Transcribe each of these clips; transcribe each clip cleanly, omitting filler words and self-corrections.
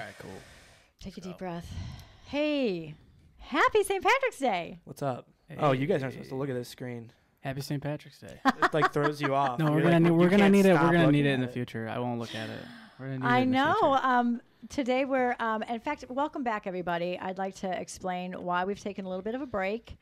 right, cool. Take a deep breath. Hey, happy St. Patrick's Day. What's up? Hey. Oh, you guys aren't supposed to look at this screen. Happy St. Patrick's Day. It like throws you off. No, You're we're gonna need it. We're gonna need it in the future. future. I won't look at it. We're gonna need I it in the know. future. Today we're, in fact, welcome back, everybody. I'd like to explain why we've taken a little bit of a break.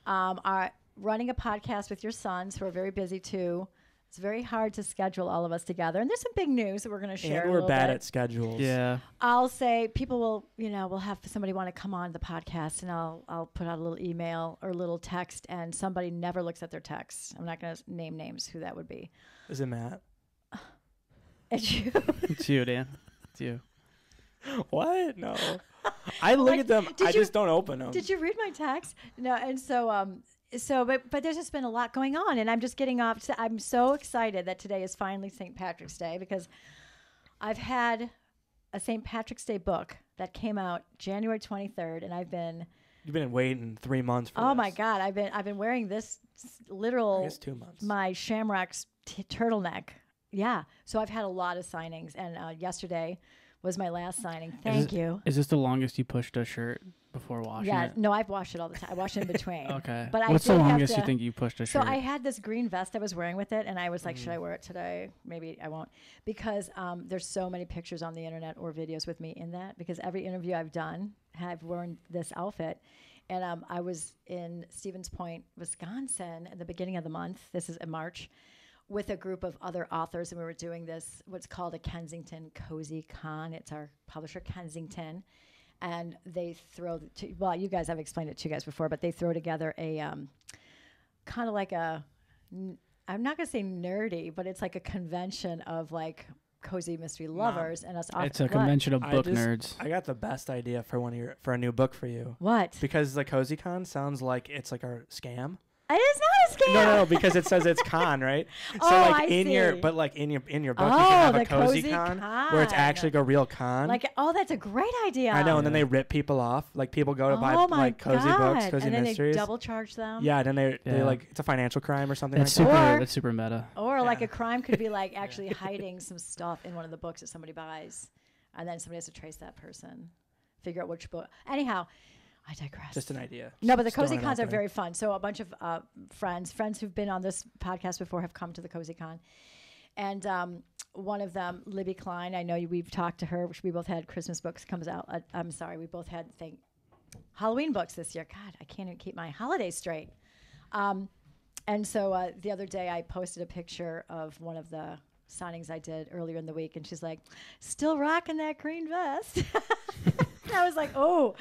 Running a podcast with your sons, who are very busy too. It's very hard to schedule all of us together. And there's some big news that we're going to share. And we're bad at schedules. Yeah. I'll say people will, we'll have somebody want to come on the podcast, and I'll put out a little email or a little text, and somebody never looks at their texts. I'm not going to name names who that would be. Is it Matt? It's you. It's you, Dan. It's you. What? No. I look at them. I just don't open them. Did you read my text? No. And but there's just been a lot going on, and I'm just getting off. I'm so excited that today is finally St. Patrick's Day, because I've had a St. Patrick's Day book that came out January 23rd, and You've been waiting 3 months for this. Oh my God, I've been wearing this literal. I guess 2 months. My Shamrock's turtleneck. Yeah. So I've had a lot of signings, and yesterday was my last signing. Thank you. Is this the longest you pushed a shirt before washing it? No, I've washed it all the time. I wash it in between. Okay. But what's the longest you think you pushed a shirt? So I had this green vest I was wearing with it, and I was like, should I wear it today? Maybe I won't. Because there's so many pictures on the internet or videos with me in that, because every interview I've done, I've worn this outfit. And I was in Stevens Point, Wisconsin at the beginning of the month. This is in March, with a group of other authors, and we were doing this, what's called a Kensington Cozy Con. It's our publisher, Kensington. And they throw, you guys, I've explained it to you guys before, but they throw together a kind of like I'm not going to say nerdy, but it's like a convention of like cozy mystery lovers and us. It's a convention of book nerds. I got the best idea for a new book for you. What? Because the Cozy Con sounds like it's like our scam. It is not a scam. No, because it says it's con, right? So I in see. your book you can have a cozy con where it's actually a real con. That's a great idea. I know, and then they rip people off. Like people go to buy like cozy books, cozy and then mysteries. They double charge them. Yeah, then they like it's a financial crime or something. That's like that. That's super meta. Or like a crime could be like actually hiding some stuff in one of the books that somebody buys, and then somebody has to trace that person, figure out which book. Anyhow. I digress. Just an idea. No, but the Cozy Cons are very fun. So a bunch of friends who've been on this podcast before have come to the Cozy Con. And one of them, Libby Klein, I know we've talked to her. We both had Christmas books comes out. I'm sorry, we both had Halloween books this year. God, I can't even keep my holidays straight. And so the other day I posted a picture of one of the signings I did earlier in the week, and she's like, still rocking that green vest. And I was like, oh,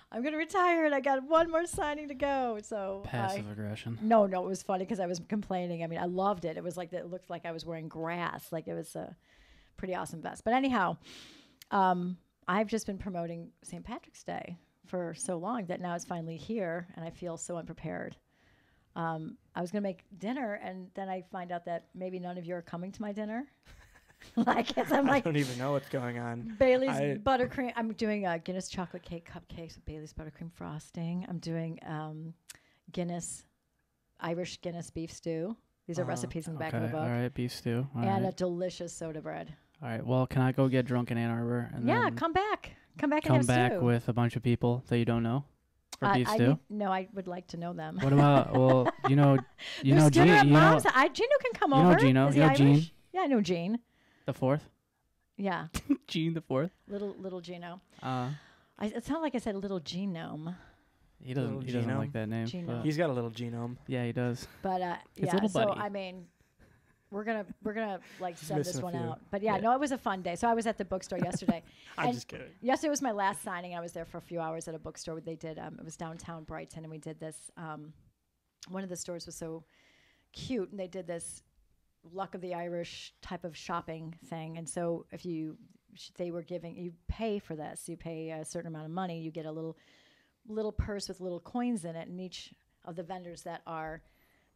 I'm going to retire, and I got one more signing to go. So passive aggression. No, it was funny because I was complaining. I mean, I loved it. It was like it looked like I was wearing grass. Like it was a pretty awesome vest. But anyhow, I've just been promoting St. Patrick's Day for so long that now it's finally here, and I feel so unprepared. I was going to make dinner, and then I find out that maybe none of you are coming to my dinner. I don't even know what's going on. Bailey's buttercream. I'm doing Guinness chocolate cake cupcakes with Bailey's buttercream frosting. I'm doing Irish Guinness beef stew. These are recipes in the back of the book. All right, beef stew. A delicious soda bread. All right. Well, can I go get drunk in Ann Arbor? And then come back. Come back with a bunch of people that you don't know. For beef stew? I would like to know them. What about? Well, Gino. Gino can come over. Gino. Is he Irish? Gene? Yeah, I know Gene. The fourth? Yeah. Gene the fourth? Little Gino. It sounded like I said little genome. He doesn't like that name. He's got a little genome. Yeah, he does. But little so buddy. I mean, we're gonna like send this one out. But no, it was a fun day. So I was at the bookstore yesterday. I'm just kidding. Yesterday was my last signing. I was there for a few hours at a bookstore. They did it was downtown Brighton, and we did this. One of the stores was so cute, and they did this Luck of the Irish type of shopping thing. And so if they were giving, you pay for this, you pay a certain amount of money, you get a little purse with little coins in it, and each of the vendors that are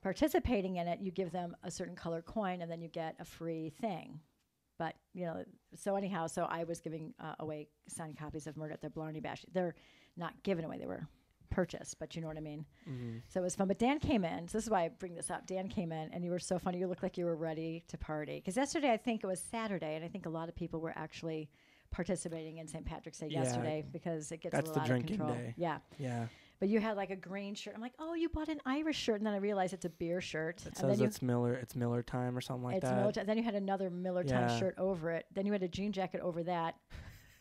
participating in it, you give them a certain color coin, and then you get a free thing. But, so anyhow, so I was giving away signed copies of Murder at the Blarney Bash. They're not given away, they were purchase, but you know what I mean? Mm-hmm. So it was fun. But Dan came in. So this is why I bring this up. Dan came in, and you were so funny. You looked like you were ready to party. Because yesterday, I think it was Saturday, and I think a lot of people were actually participating in St. Patrick's Day yesterday because it gets That's a the little out of drinking control. day. Yeah. Yeah. But you had like a green shirt. I'm like, oh, you bought an Irish shirt, and then I realized it's a beer shirt. It and says it's Miller time or something like that. Miller time. Then you had another Miller time Yeah. shirt over it. Then you had a jean jacket over that,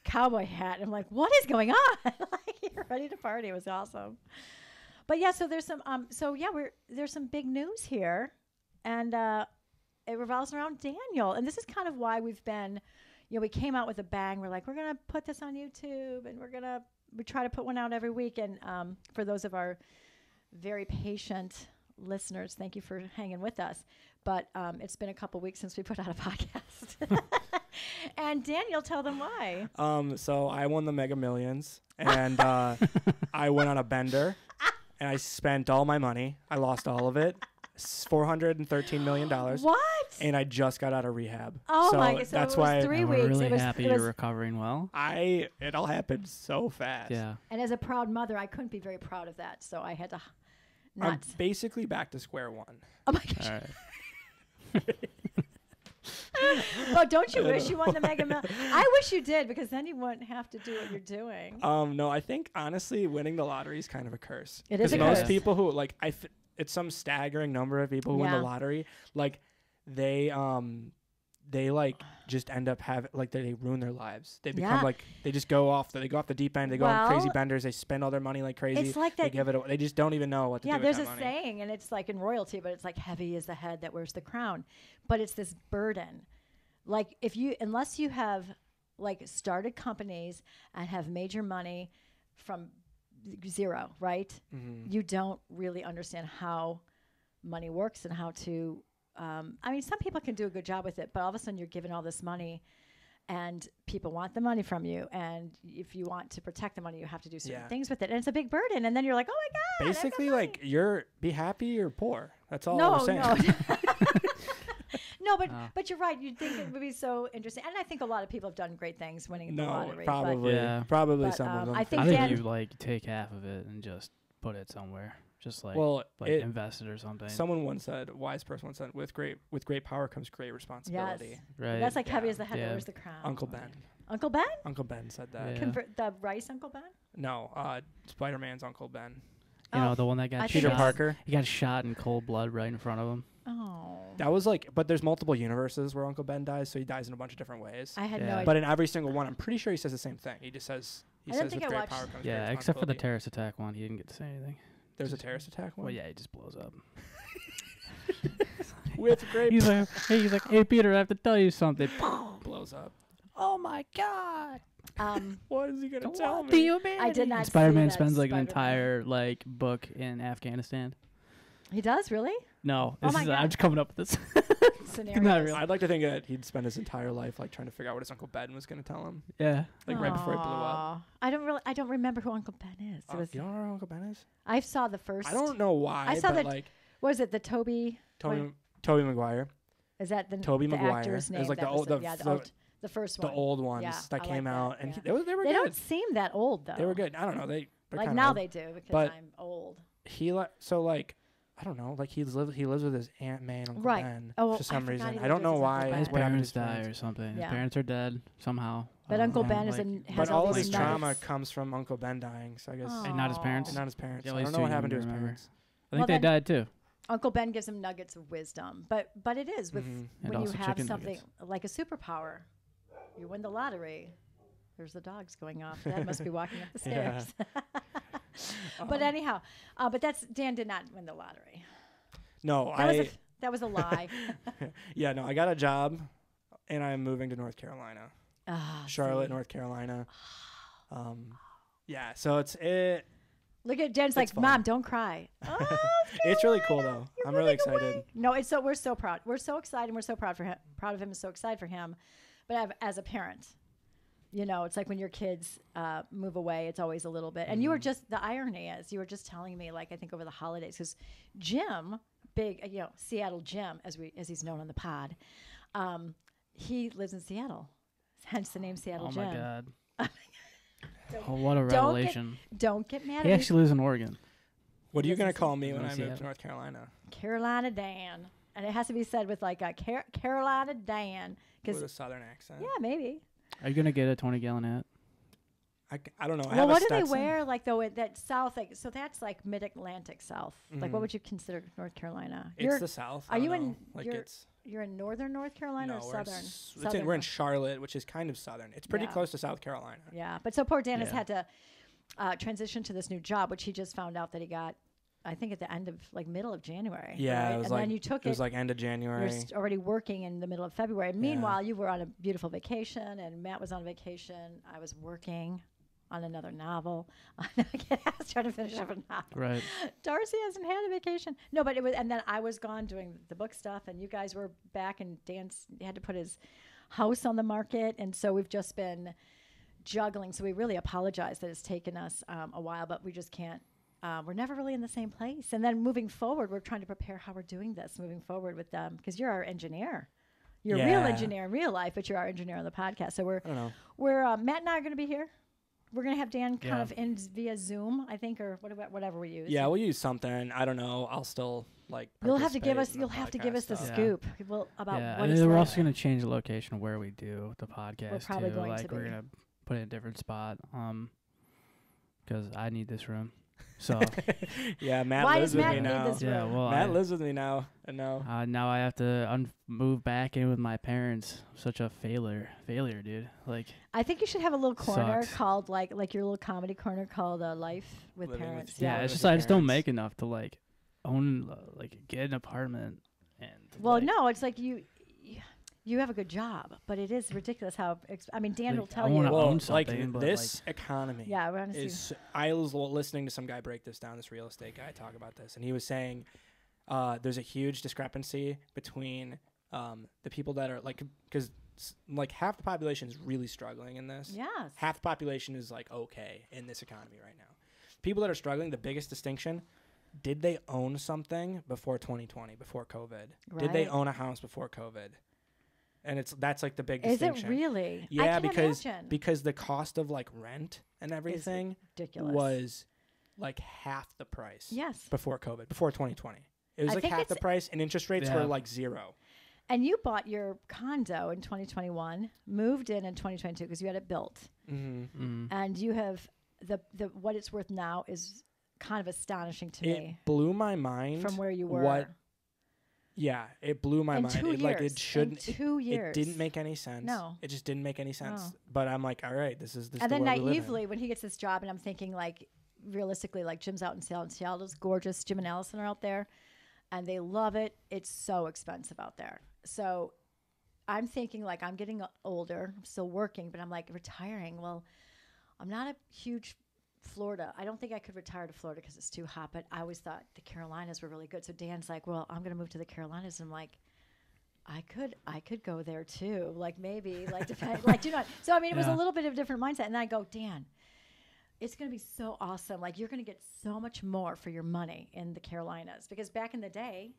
cowboy hat. And I'm like, what is going on? Like, you're ready to party. It was awesome. But yeah, so there's some there's some big news here, and it revolves around Daniel. And this is kind of why we've been, we came out with a bang. We're like, we're gonna put this on YouTube, and we try to put one out every week. And for those of our very patient listeners, thank you for hanging with us. But it's been a couple weeks since we put out a podcast. And Daniel, tell them why. So I won the Mega Millions, and I went on a bender, and I spent all my money. I lost all of it. $413 million. What? And I just got out of rehab. Oh so my God! So that's it was why 3 we're weeks. really It was, happy it was, you're recovering well. it all happened so fast. Yeah. And as a proud mother, I couldn't be very proud of that. So I had to I'm not. basically back to square one. Oh my gosh! All right. Well, don't you wish you won the Mega Millions? I wish you did, because then you wouldn't have to do what you're doing. No, I think honestly, winning the lototry is kind of a curse. It is a most curse. people who it's some staggering number of people who win the lottery. Like they like just end up having they ruin their lives. They become they just go off the deep end. They go on crazy benders. They spend all their money like crazy. It's like that. They give it away. They just don't even know what to do with that money. Yeah, there's a saying, and it's like in royalty, but it's like heavy is the head that wears the crown. But it's this burden. Like unless you have started companies and have made your money from zero, right? Mm-hmm. You don't really understand how money works and how to. Some people can do a good job with it, but all of a sudden you're given all this money, and people want the money from you. And if you want to protect the money, you have to do certain things with it, and it's a big burden. And then you're like, oh my God! Basically, be happy or poor. That's all No, I'm saying. no. No, but you're right. You'd think it would be so interesting, and I think a lot of people have done great things winning the lottery. Probably, but, some of them. I think you take half of it and just put it somewhere, just invest it or something. Someone once said, a wise person once said, with great power comes great responsibility. Yes. Right. That's like heavy as the head that wears the crown. Uncle Ben. Uncle Ben? Uncle Ben said that. Yeah. The rice Uncle Ben? No, Spider-Man's Uncle Ben. You know, the one that got Peter shot. Parker. He got shot in cold blood right in front of him. Oh. That was but there's multiple universes where Uncle Ben dies, so he dies in a bunch of different ways. I had no idea. But in every single one, I'm pretty sure he says the same thing. He just says, with great power comes great responsibility. Yeah, except for the terrorist attack one. He didn't get to say anything. There's a terrorist attack one? Well, yeah, he just blows up. With great he's like, hey, Peter, I have to tell you something. blows up. Oh, my God. What is he going to tell me? The humanity. I did not Spider-Man see spends that an entire book in Afghanistan. He does, really? No, Oh my God. I'm just coming up with this. Scenario. Not really. I'd like to think that he'd spend his entire life trying to figure out what his Uncle Ben was going to tell him. Yeah. Right before he blew up. I don't remember who Uncle Ben is. You don't know who Uncle Ben is? I saw the first. I don't know why. I saw but what was it? The Toby Maguire. Is that the Tobey the Maguire. actor's name? It was that was the first one. The old ones that came out, and they were good. They don't seem that old though. They were good. I don't know. They're now old. they do because But I'm old. I don't know. He lives with his Aunt May and Uncle Ben Oh, for some I forgot reason. he I don't lived with know his Uncle why. Ben. His what happened to parents his die parents. or something. Yeah. His parents are dead somehow. But Uncle Ben has But all of these his nuggets. trauma comes from Uncle Ben dying. So I guess And not his parents? and not his parents. Yeah, I he's don't know too what happened to young his to remember. parents. I think they then- died too. Uncle Ben gives him nuggets of wisdom, but it is with Mhm. And when you also have chicken something nuggets. like a superpower. You win the lottery. There's the dogs going off. Dad must be walking up the Yeah. stairs. But anyhow, but Dan did not win the lottery. No, That was a lie. Yeah, no, I got a job, and I'm moving to North Carolina, Charlotte, see. North Carolina. Yeah, so it. Look at Jen's like, fun. Mom, don't cry. Oh, It's really cool though. You're I'm really moving away. excited. No, we're so proud. We're so excited. And we're so proud of him and so excited for him. But as a parent, it's like when your kids move away, it's always a little bit. And you were the irony is you were just telling me I think over the holidays because Jim, big Seattle Jim as he's known on the pod, he lives in Seattle, hence the name Seattle Jim. Oh my God. Oh, what a revelation. Don't get mad at He me. actually lives in Oregon. What are you Lives in gonna call me when I Seattle. move to North Carolina? Carolina Dan. And it has to be said with a Carolina Dan. With a Because Southern accent. yeah, maybe. Are you gonna get a 20-gallon hat? I don't know. Well, what do they wear? Like though, that South, like so that's like Mid-Atlantic South. Like what would you consider North Carolina? It's the South. Are you in? Like you're in northern North Carolina or southern? We're in Charlotte, which is kind of southern. It's pretty close to South Carolina. Yeah, but so poor Dan has had to transition to this new job, which he just found out that he got, I think, at the end of like middle of January. Yeah, right? it was and like then you took it. It was like end of January. You're already working in the middle of February. Meanwhile, you were on a beautiful vacation, and Matt was on vacation. I was working on another novel. I was trying to finish up a novel. Right. Darci hasn't had a vacation. No, but it was, and then I was gone doing the book stuff, and you guys were back, and Dan had to put his house on the market, and so we've just been juggling. So we really apologize that it's taken us a while, but we just can't. We're never really in the same place. And then moving forward, we're trying to prepare how we're doing this moving forward with them, because you're our engineer. You're a real engineer in real life, but you're our engineer on the podcast. So we're Matt and I are going to be here. We're going to have Dan kind of in via Zoom, I think, or whatever we use. Yeah, we'll use something. I don't know. I'll still like. You'll have to give us the scoop about what it's we're like. also going to change the location of where we do the podcast. We're probably going to we're going to put it in a different spot because I need this room. So yeah, Matt lives with me now. Yeah, well, Matt lives with me now. I know. Now I have to move back in with my parents. Such a failure, dude. Like, I think you should have a little corner called like your little comedy corner called Life with Living Parents. Yeah, it's just I just don't make enough to like own get an apartment and. Well, no, it's like you have a good job, but it is ridiculous how. Dan will tell you. Own like this economy. Yeah, we're honestly. I was listening to some guy break this down. This real estate guy talk about this, and he was saying there's a huge discrepancy between the people that are because half the population is really struggling in this. Yes. Half the population is okay in this economy right now. People that are struggling, the biggest distinction. Did they own something before 2020, before COVID? Right. Did they own a house before COVID? And that's the big distinction. Is it really? Yeah, because the cost of rent and everything was half the price. Yes. Before COVID, before 2020. It was half the price, and interest rates were zero. And you bought your condo in 2021, moved in 2022 because you had it built. Mm-hmm. Mm-hmm. And you have the what it's worth now is kind of astonishing to me. It blew my mind from where you were. Yeah, it blew my mind. It shouldn't. In 2 years. It didn't make any sense. No. It just didn't make any sense. No. But I'm all right, this is and then naively, when he gets this job, and I'm thinking realistically, Jim's out in Seattle. And Seattle's gorgeous. Jim and Allison are out there, and they love it. It's so expensive out there. So I'm thinking I'm getting older. I'm still working, but I'm retiring. Well, I'm not a huge Florida. I don't think I could retire to Florida because it's too hot, but I always thought the Carolinas were really good. So Dan's well, I'm going to move to the Carolinas. And I'm I could go there too. Maybe, depend, do not. So, it was a little bit of a different mindset. And then I go, Dan, it's going to be so awesome. You're going to get so much more for your money in the Carolinas. Because back in the day,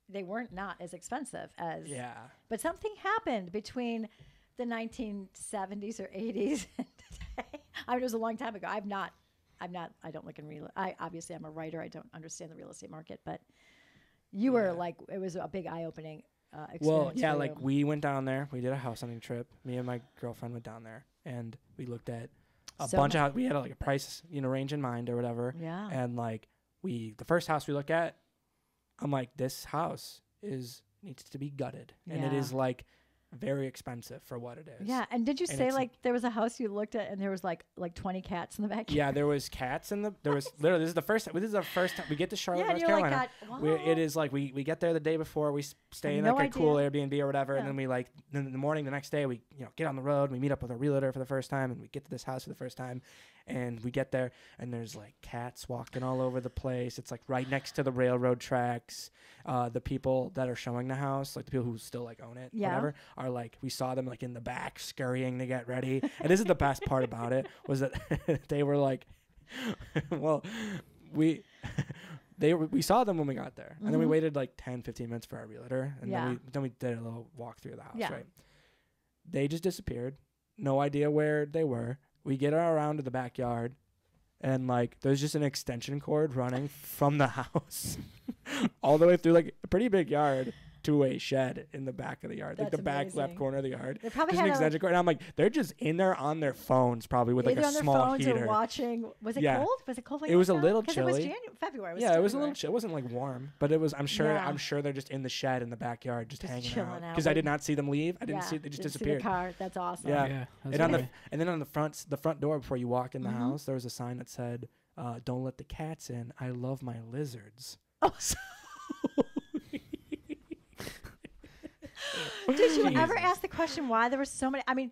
they weren't not as expensive as. Yeah. But something happened between the 1970s or 80s and today. It was a long time ago. I don't look in real. Obviously I'm a writer. I don't understand the real estate market, but you were it was a big eye-opening experience. Well, yeah, we went down there. We did a house hunting trip. Me and my girlfriend went down there, and we looked at a bunch of houses. We had a price, range in mind or whatever. Yeah. And the first house we looked at, I'm this house needs to be gutted, and it is very expensive for what it is. Yeah, and did you say there was a house you looked at and there was like 20 cats in the backyard? Yeah, there was cats in there was literally this is our first time we get to Charlotte, North Carolina. It is we get there the day before, we stay in a cool Airbnb or whatever, and then we in the morning the next day we get on the road, we meet up with a realtor for the first time, and we get to this house for the first time, and we get there and there's cats walking all over the place. It's right next to the railroad tracks. The people that are showing the house, the people who still own it, whatever, are we saw them in the back scurrying to get ready. And this is the best part about it was that they were well, we saw them when we got there, and then we waited 10-15 minutes for our realtor, and then we did a little walk through the house. Right? They just disappeared. No idea where they were. We get around to the backyard, and there's just an extension cord running from the house all the way through a pretty big yard to a shed in the back of the yard, That's like the back amazing. left corner of the yard. They probably Just an had extension cord. And I'm like, they're just in there on their phones, probably with like either a on their small phones heater. or watching. Was it Yeah. cold? Was it cold? When It you was a went down? little 'Cause chilly. It was February. Yeah, it was a February. little. It wasn't like warm, but it was. I'm sure. Yeah. I'm sure they're just in the shed in the backyard, just hanging chilling out. out, Because I did waiting. not see them leave. I didn't see. They just didn't see disappeared. the car. That's awesome. Yeah. That's And great. and then on the front door before you walk in the Mhm. house, there was a sign that said, "Don't let the cats in. I love my lizards." Oh. Did you ever ask the question why there were so many? I mean,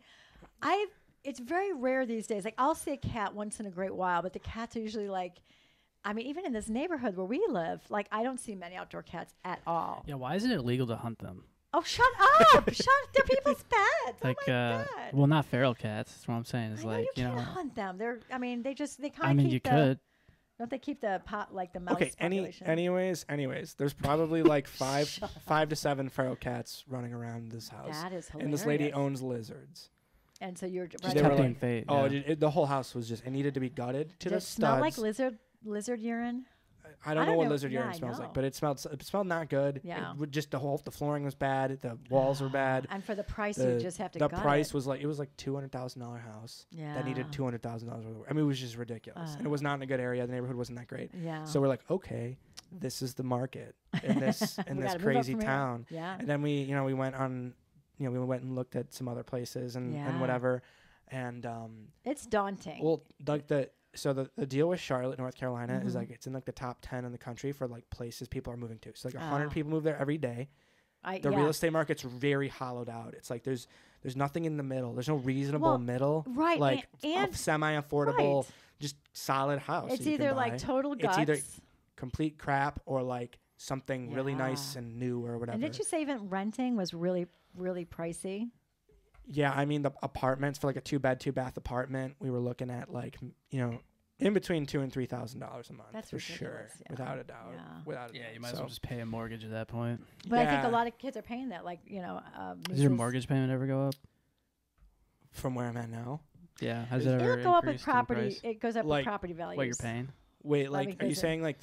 it's very rare these days. Like, I'll see a cat once in a great while, but the cats are usually like, I mean, even in this neighborhood where we live, like, I don't see many outdoor cats at all. Yeah, why isn't it illegal to hunt them? Oh, shut up! They're people's pets. Like, oh my God. well, not feral cats. That's what I'm saying. It's I know like, you can't hunt them. They kind of keep I mean, you could. Don't they keep the the mouse Okay. population? Anyways, there's probably like five to seven feral cats running around this house. That is hilarious. And this lady owns lizards. And so you're They were tempting like, fate. oh, Yeah. the whole house was just. It needed to be gutted to Did the it smell like studs. lizard urine? I don't know what lizard Yeah, urine I smells know. like, but it smelled not good. Yeah. It would just the flooring was bad. The walls were bad. And for the price, you just have to The gut price it. was like, it was like $200,000 house that needed Yeah. $200,000 worth of work. I mean, it was just ridiculous. And it was not in a good area. The neighborhood wasn't that great. Yeah. So we're like, okay, this is the market in this We this gotta move up crazy from here. town. Yeah. And then we went on, we went and looked at some other places and Yeah. whatever. And It's daunting. well, like the deal with Charlotte, North Carolina is Mhm. like it's in like the top 10 in the country for like places people are moving to. So like 100 Oh. people move there every day. The yeah. real estate market's very hollowed out. It's like there's nothing in the middle. There's no reasonable Well, middle. right, Like and- semi-affordable, right. just solid house. It's that you can either like buy. total guts. It's either complete crap or like something really nice Yeah. and new or whatever. And didn't you say even renting was really, really pricey? Yeah, I mean the apartments for like a 2-bed, 2-bath apartment, we were looking at like in between $2,000 and $3,000 a month. That's for ridiculous, sure, yeah. without a doubt. Yeah. Without a Yeah, doubt. you might as well just pay a mortgage at that point. But I think Yeah. a lot of kids are paying that. Like, Does your mortgage payment ever go up? From where I'm at now. Yeah. Has it ever It'll go up with increased in property. price? It goes up Like, with property values. What you're paying? Wait, I like, mean, are you is it- saying like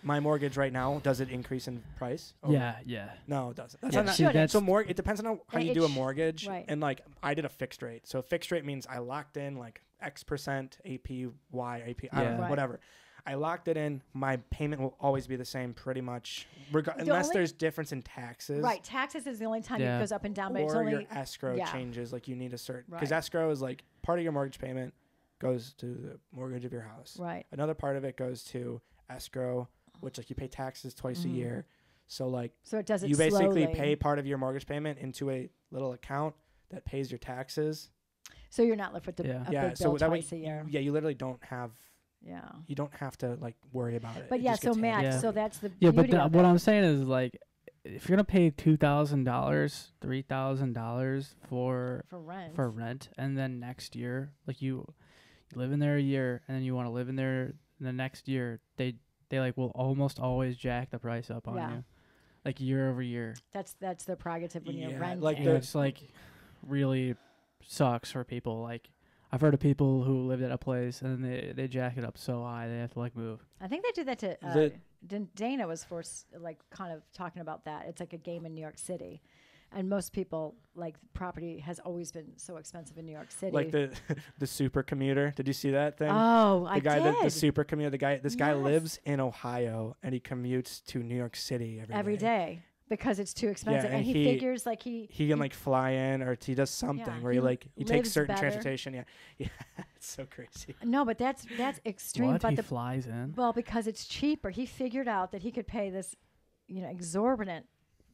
my mortgage right now, does it increase in price? Over- Yeah. No, it doesn't. That's Yeah, not it shouldn't. so it depends on how Yeah, you it do a sh- mortgage. right. And like I did a fixed rate. So fixed rate means I locked in like X% APY, I don't know, Right. whatever. I locked it in. My payment will always be the same pretty much, unless only- there's difference in taxes. Right. Taxes is the only time Yeah. it goes up and down, but Or it's your only. escrow yeah. changes. Like you need a certain, because Right. escrow is like part of your mortgage payment goes to the mortgage of your house. Right. Another part of it goes to escrow, which like you pay taxes twice Mm-hmm. a year. So like So it does it you basically slowly. pay part of your mortgage payment into a little account that pays your taxes. So you're not left with a Yeah, big so bill that way twice a year. you literally don't have Yeah. you don't have to like worry about it. But It yeah, just so gets Matt, handed Yeah. to so you. that's the Yeah, but beauty of what it. I'm saying is like, if you're gonna pay $2,000, $3,000 for rent. and then next year, like you live in there a year, and then you want to live in there the next year, they like will almost always jack the price up on Yeah. you, like year over year. That's their prerogative when you're Yeah, renting. like And it's like really sucks for people. Like I've heard of people who lived at a place and then they jack it up so high they have to like move. I think they did that to The- Dana was kind of talking about that. It's like a game in New York City, and most people like property has always been so expensive in New York City. Like the the super commuter. Did you see that thing? oh, I the guy did the super commuter. This guy Yes. lives in Ohio and he commutes to New York City every day because it's too expensive, and and he figures like he can like fly in or he does something Yeah, where he he takes lives certain better. transportation. Yeah, it's so crazy. No, but that's extreme. What? But He the flies in? well, because it's cheaper. He figured out that he could pay this, exorbitant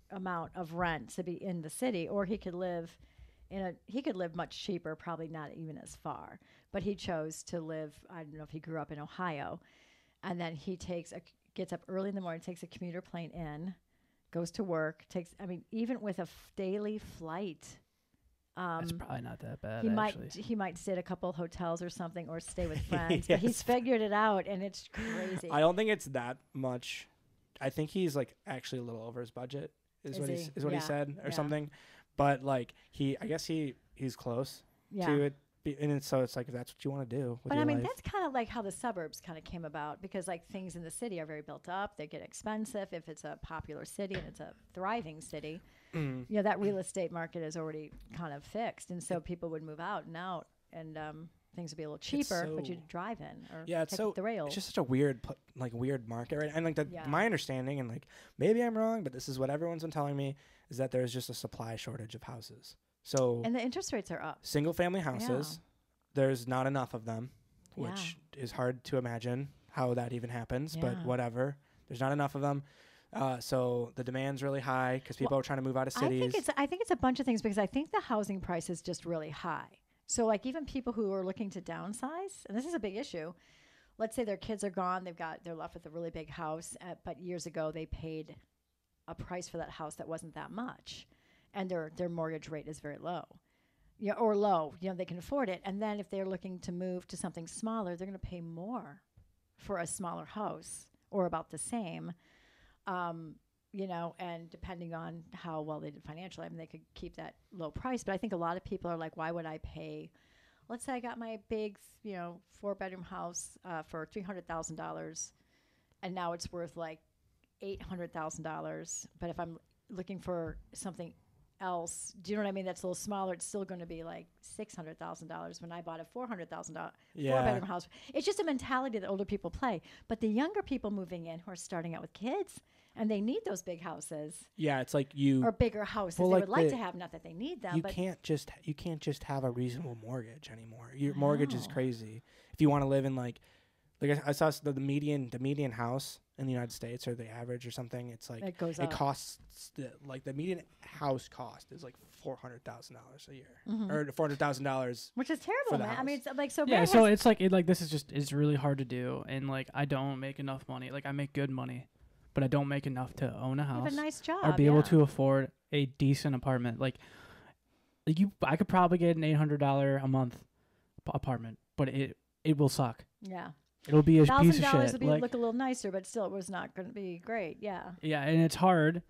amount of rent to be in the city, or he could live much cheaper, probably not even as far. But he chose to live. I don't know if he grew up in Ohio, and then he gets up early in the morning, takes a commuter plane in, goes to work. Even with a daily flight. That's probably not that bad. He might stay at a couple hotels or something, or stay with friends. But he's figured it out, and it's crazy. I don't think it's that much. I think he's like actually a little over his budget. Is what he Yeah. said or Yeah. something. But like I guess he's close Yeah. to it So it's like, if that's what you want to do with But your I mean, life. that's kind of like how the suburbs kind of came about, because like things in the city are very built up. They get expensive if it's a popular city and it's a thriving city. Mm. You know, that real estate market is already kind of fixed, and so people would move out, and things would be a little cheaper, but you'd drive in or take the rails. It's just such a weird weird market, right? And like Yeah. my understanding, and like maybe I'm wrong, but this is what everyone's been telling me, is that there's just a supply shortage of houses. So And the interest rates are up. single family houses, there's not enough of them, which is hard to imagine how that even happens, but whatever. There's not enough of them. So the demand's really high because people are trying to move out of cities. I think it's a bunch of things, because I think the housing price is just really high. So like even people who are looking to downsize, and this is a big issue. Let's say their kids are gone, they're left with a really big house, but years ago they paid a price for that house that wasn't that much, and their mortgage rate is very low. Yeah, or low. You know, they can afford it. And then if they're looking to move to something smaller, they're going to pay more for a smaller house, or about the same. You know, and depending on how well they did financially, I mean, they could keep that low price. But I think a lot of people are like, why would I pay? Let's say I got my big, 4-bedroom house for $300,000, and now it's worth like $800,000. But if I'm looking for something else, do you know what I mean? That's a little smaller. It's still going to be like $600,000 when I bought a $400,000 4-bedroom house. It's just a mentality that older people play. But the younger people moving in who are starting out with kids, and they need those big houses. Yeah, it's like or bigger houses. Well, they would like to have, not that they need them. You can't just have a reasonable mortgage anymore. Your mortgage is crazy. If you want to live in like I saw the median house in the United States, or the average or something, it's like it costs the median house cost is like $400,000 a year, or $400,000, which is terrible, man. I mean, it's like so. Yeah, so it's like it's really hard to do, and like I don't make enough money. Like I make good money, but I don't make enough to own a house. You have a nice job, or be able to afford a decent apartment. Like I could probably get an $800 a month apartment, but it will suck. Yeah. It'll be a piece of shit. $1,000 would look a little nicer, but still, it was not going to be great. Yeah. Yeah, and it's hard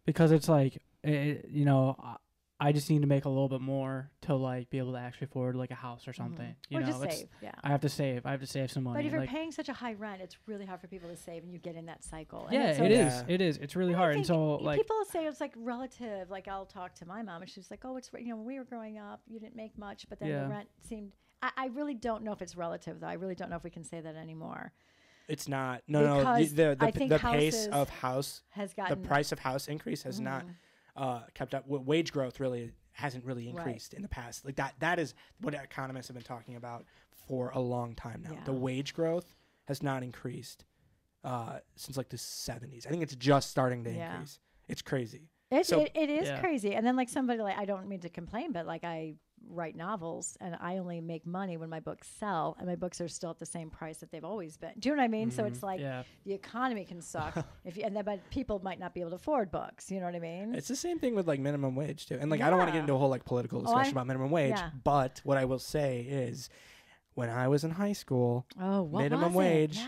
because it's like, I just need to make a little bit more to like be able to actually afford like a house or something. Or just save. Yeah. I have to save. I have to save some money. But if you're paying such a high rent, it's really hard for people to save, and you get in that cycle. Yeah, it is. It is. It's really hard. And so like people say it's like relative. Like I'll talk to my mom, and she's like, "Oh, it's when we were growing up, you didn't make much, but then the rent seemed." I really don't know if it's relative, though. I really don't know if we can say that anymore. It's not. No. The pace of house has gotten. The price of house increase has not kept up. Wage growth really hasn't really increased in the past. Like that is what economists have been talking about for a long time now. Yeah. The wage growth has not increased since like the 70s. I think it's just starting to increase. It's crazy. It is crazy. And then like somebody like, I don't mean to complain, but like I write novels and I only make money when my books sell, and my books are still at the same price that they've always been. Do you know what I mean? So it's like the economy can suck but people might not be able to afford books. You know what I mean? It's the same thing with like minimum wage too. And like I don't want to get into a whole like political discussion about minimum wage, but what I will say is when I was in high school, minimum wage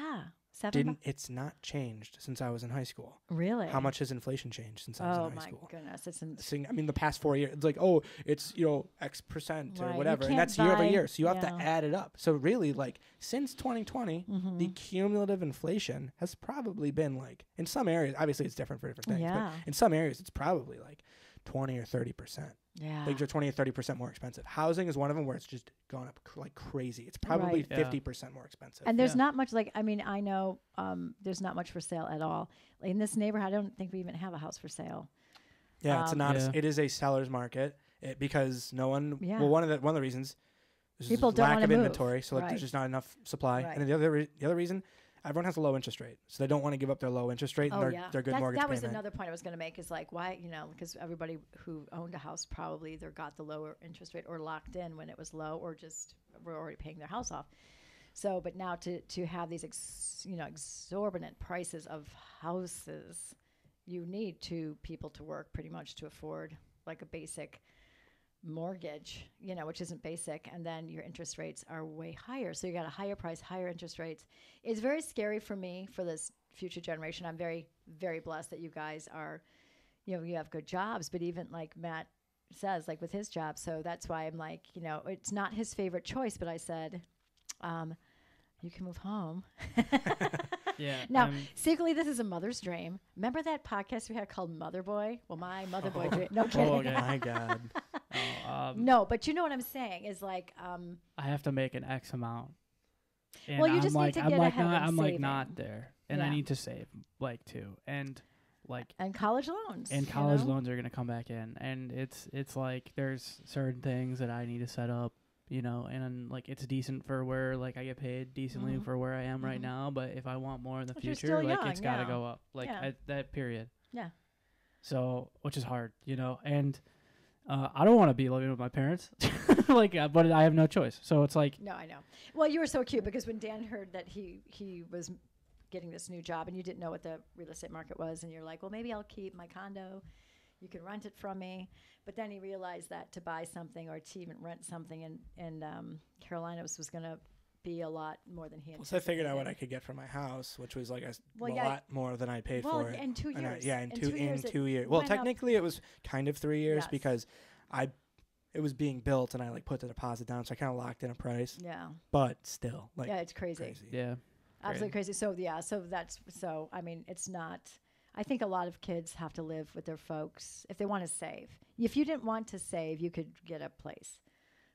it's not changed since I was in high school. Really? How much has inflation changed since I was in high school? Oh my goodness, it's I mean, the past 4 years, it's like, it's X percent or whatever, and that's year over year. So you have to add it up. So really, like since 2020, the cumulative inflation has probably been like in some areas. Obviously, it's different for different things, but in some areas, it's probably like 20 or 30%. Yeah, things are 20 or 30% more expensive. Housing is one of them where it's just gone up like crazy. It's probably 50% more expensive. And there's not much I know there's not much for sale at all. Like in this neighborhood, I don't think we even have a house for sale. Yeah, it is a seller's market because no one. Yeah. Well, one of the reasons is people don't lack of move. Inventory, so like there's just not enough supply. Right. And the other reason. Everyone has a low interest rate, so they don't want to give up their low interest rate and their good mortgage payment. That was another point I was going to make is like why, because everybody who owned a house probably either got the lower interest rate or locked in when it was low or just were already paying their house off. So, but now to have these exorbitant prices of houses, you need people to work pretty much to afford like a basic mortgage, which isn't basic, and then your interest rates are way higher. So you got a higher price, higher interest rates. It's very scary for me for this future generation. I'm very, very blessed that you guys are, you have good jobs, but even like Matt, says, like with his job. So that's why I'm like, you know, it's not his favorite choice, but I said, you can move home. Yeah. Now, secretly, this is a mother's dream. Remember that podcast we had called Mother Boy? Well, my Mother Boy dream. No kidding. okay. My God. No, but you know what I'm saying is like, I have to make an X amount. And well, you I'm just like, need to I'm get like ahead not, and I'm like saving. not there, and I Yeah. need to save like too, and like and college loans. and you college know? loans are gonna come back in, and it's like there's certain things that I need to set up, you know, and like it's decent for where like I get paid decently Mhm. for where I am right Mhm. now, but if I want more in the But you're future, still like young, it's gotta yeah. go up, like Yeah. at that period. Yeah. So, which is hard, you know, and I don't want to be living with my parents, like, but I have no choice. So it's like, No, I know. Well, you were so cute because when Dan heard that he was getting this new job and you didn't know what the real estate market was, and you're like, well, maybe I'll keep my condo. You can rent it from me. But then he realized that to buy something or to even rent something in Carolina was going to be a lot more than he Plus, I figured out what I anticipated. could get for my house, which was like a Well, yeah. lot more than I paid Well, for it. in 2 And years. in In 2 years it 2 years. Well, went up. technically, it was kind of 3 years Yes. because it was being built and I like put the deposit down, so I kind of locked in a price. Yeah. But still, like, Yeah, it's crazy. yeah, Absolutely crazy. So yeah, so I mean, it's not. I think a lot of kids have to live with their folks if they want to save. If you didn't want to save, you could get a place.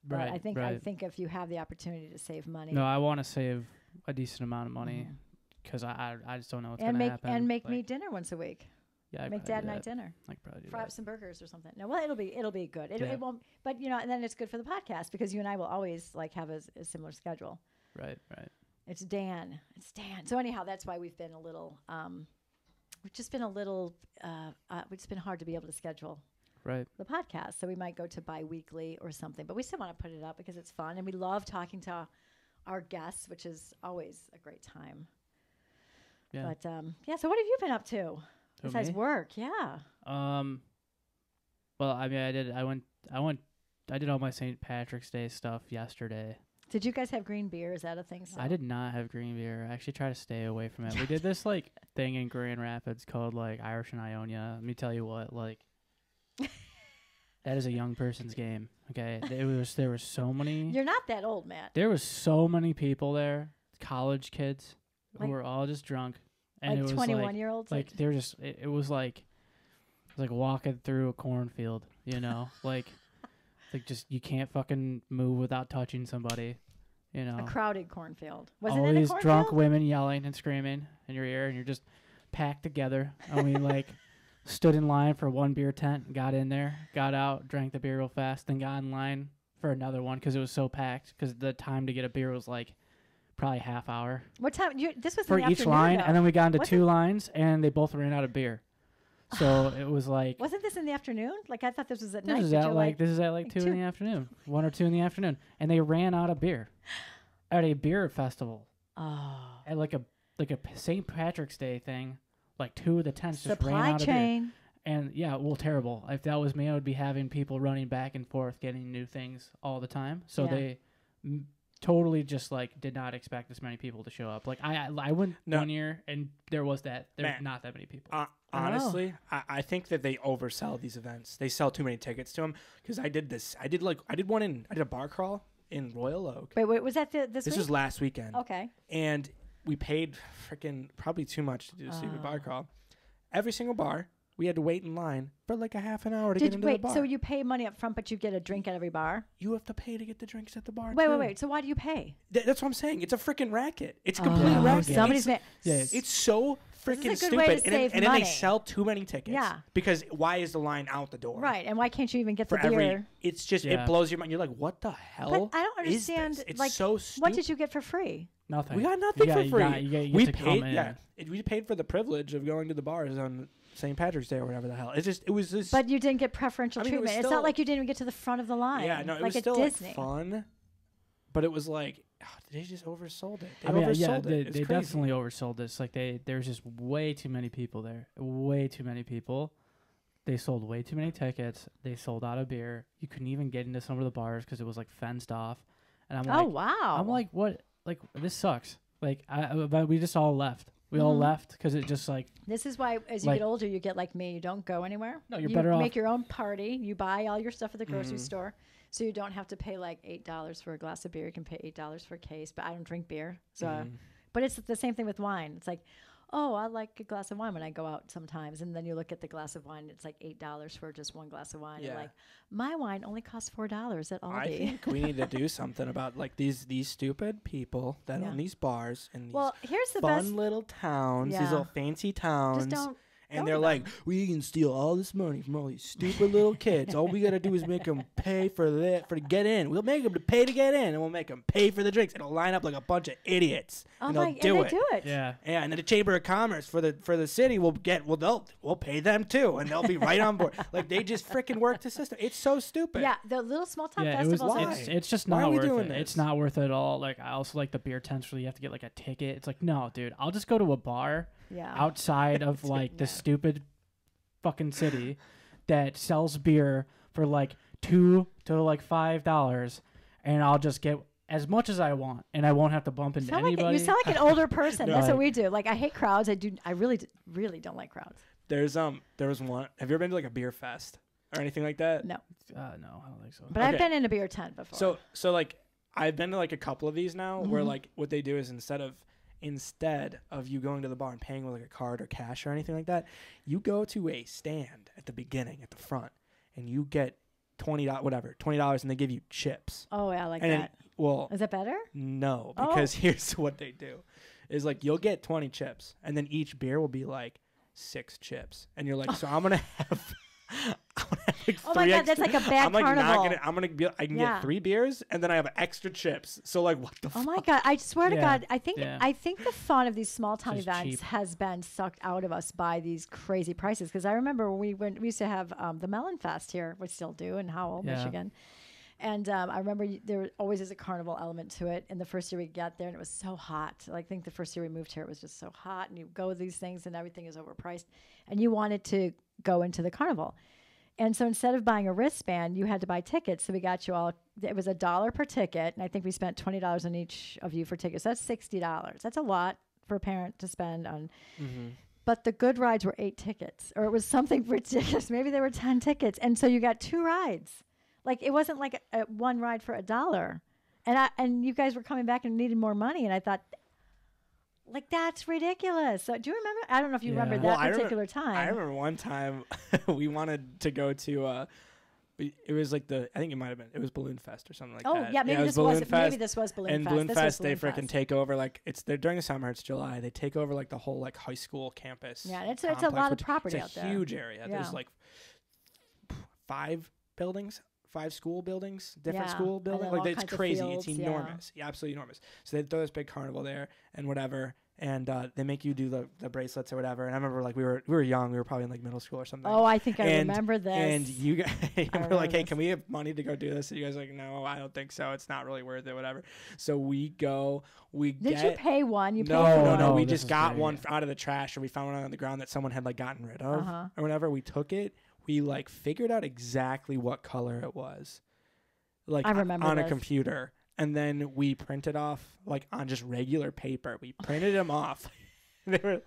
But right. I think right. if you have the opportunity to save money, No, I want to save a decent amount of money Mhm. because I just don't know what's and gonna make happen. and make like, me dinner once a week. yeah, I'd Make probably dad do and I that. dinner. I could probably do Fry up that. some burgers or something. No, well, it'll be good. Yeah. It won't. But you know, and then it's good for the podcast because you and I will always like have a similar schedule. Right. Right. It's Dan. So anyhow, that's why we've been a little. We've just been a little. It's been hard to be able to schedule Right. the podcast, so we might go to bi-weekly or something. But we still want to put it up because it's fun, and we love talking to our guests, which is always a great time. Yeah. But yeah. So what have you been up to besides me? work? Yeah. Well, I mean, I did all my St. Patrick's Day stuff yesterday. Did you guys have green beer? Is that a thing? I did not have green beer. I actually try to stay away from it. We did this like thing in Grand Rapids called like Irish and Ionia. Let me tell you what, like that is a young person's game. Okay, there were so many. You're not that old, Matt. There was so many people there, college kids Like- who were all just drunk, and Like it was 21-year-olds. like they were just. It was like walking through a cornfield, you know, like just you can't fucking move without touching somebody, you know. a crowded cornfield. Was all it in a these cornfield? drunk women yelling and screaming in your ear, and you're just packed together. And we like stood in line for one beer tent, got in there, got out, drank the beer real fast, then got in line for another one because it was so packed. Because the time to get a beer was like probably half hour What time? This was for in the each afternoon, line, though. and then we got into Wasn't- two lines, and they both ran out of beer. So it was like Wasn't this in the afternoon? Like I thought this was at this night. is Did at you, like this is at like like 2 in two- the afternoon, 1 or 2 in the afternoon, and they ran out of beer at a beer festival. Oh. At like a St. Patrick's Day thing, like 2 of the tents just ran Supply out of beer. chain. And yeah, well, terrible. If that was me, I would be having people running back and forth, getting new things all the time. So Yeah. they totally just like did not expect this many people to show up. Like I went No. one year and there was Matt, not that many people. Honestly, I think that they oversell these events. They sell too many tickets to them. Because I did this. I did a bar crawl in Royal Oak. Wait, was that this This week? was last weekend. Okay. And we paid freaking probably too much to do the stupid bar crawl. Every single bar, we had to wait in line for like a half an hour to get into the bar. So you pay money up front, but you get a drink at every bar? You have to pay to get the drinks at the bar. Wait. So why do you pay? That's what I'm saying. It's a freaking racket. It's a complete Oh, racket. okay. Somebody's It's, ma- it's so This is a freaking good stupid. way to and save then money. they sell too many tickets. Yeah. Because why is the line out the door? Right, and why can't you even get For the beer? every, it's just Yeah. it blows your mind. You're like, what the hell? But I don't is understand. this? It's like, so stupid. what did you get for free? Nothing. We got nothing for free. You get we to paid. come in. Yeah, we paid for the privilege of going to the bars on St. Patrick's Day or whatever the hell. It was just. But you didn't get preferential I mean, it was treatment. It's still- not like you didn't even get to the front of the line. yeah, no, it like was at still Disney. like fun, but it was like they just oversold it. They I mean, oversold yeah, it. they It's crazy. definitely oversold this. Like there's just way too many people there. Way too many people. They sold way too many tickets. They sold out of beer. You couldn't even get into some of the bars because it was like fenced off. And I'm like, Oh wow! I'm like, what? Like this sucks. Like but we just all left. We all left because it just like. This is why, as you get older, you get like me. You don't go anywhere. No, you're you better off. Make your own party. You buy all your stuff at the grocery store, so you don't have to pay like $8 for a glass of beer. You can pay $8 for a case. But I don't drink beer, so. But it's the same thing with wine. It's like, oh, I like a glass of wine when I go out sometimes. And then you look at the glass of wine, it's like $8 for just one glass of wine. Yeah. And like, my wine only costs $4 at Aldi. I think we need to do something about like these stupid people that own these bars in these here's the fun best. little towns, these Yeah. little fancy towns. Just don't. And they're like, we can steal all this money from all these stupid little kids. All we got to do is make them pay for to get in. We'll make them to pay to get in, and we'll make them pay for the drinks. It'll line up like a bunch of idiots, and they'll do it. Yeah. Yeah, and then the Chamber of Commerce for the city we'll pay them too, and they'll be right on board. Like they just freaking work the system. It's so stupid. Yeah, the little small town Yeah, festivals. it's just Why not are we worth doing it. this? It's not worth it at all. Like I also like the beer tents where you have to get like a ticket. It's like no, dude. I'll just go to a bar outside of like the stupid fucking city that sells beer for like $2 to like $5, and I'll just get as much as I want, and I won't have to bump into anybody. You sound like an older person. That's what we do. Like I hate crowds. I really don't like crowds. There was one. Have you ever been to like a beer fest or anything like that? No. No, I don't think so. But I've been in a beer tent before. So like I've been to like a couple of these now where like what they do is instead of you going to the bar and paying with like a card or cash or anything like that, you go to a stand at the beginning at the front and you get $20 and they give you chips. Oh, yeah, I like and that. Then, is that better? No, because here's what they do is like you'll get 20 chips and then each beer will be like 6 chips and you're like, so I'm gonna have like oh my god, that's like a bad carnival. I can get 3 beers and then I have extra chips. So like, what the? Oh my god, I swear to God, I think the fun of these small town Just events cheap. has been sucked out of us by these crazy prices. Because I remember when we used to have the Melon Fest here, we still do in Howell, Michigan. And I remember there always is a carnival element to it. And the first year we got there, and it was so hot. Like, I think the first year we moved here, it was just so hot. And you go to these things, and everything is overpriced. And you wanted to go into the carnival. And so instead of buying a wristband, you had to buy tickets. So we got you all, it was $1 per ticket. And I think we spent $20 on each of you for tickets. So that's $60. That's a lot for a parent to spend on. But the good rides were 8 tickets, or it was something ridiculous. Maybe there were 10 tickets. And so you got 2 rides. Like, it wasn't like a one ride for $1. And you guys were coming back and needed more money. And I thought, like, that's ridiculous. So do you remember? I don't know if you remember that particular time. I remember one time we wanted to go to, it was like I think it might have been, it was Balloon Fest or something like that. Oh, yeah, maybe this was Balloon Fest. And Balloon Fest, they freaking take over, like, they're during the summer, it's July, they take over, like, the whole, like, high school campus. Yeah, it's a lot of property out there. It's a huge area. Yeah. There's, like, 5 school buildings, different school buildings. Like, it's crazy. Fields, it's enormous. Yeah, absolutely enormous. So they throw this big carnival there and whatever. And they make you do the bracelets or whatever. And I remember, like, we were young. We were probably in, like, middle school or something. Oh, I think I remember this. And you guys were like, hey, can we have money to go do this? And you guys were like, no, I don't think so. It's not really worth it, whatever. So we go. Did you pay one? You paid for one? No. We just got one out of the trash, or we found one on the ground that someone had, like, gotten rid of or whatever. We took it. We, like, figured out exactly what color it was. Like, I remember on a computer. And then we printed off, like, on just regular paper. We printed them off. They were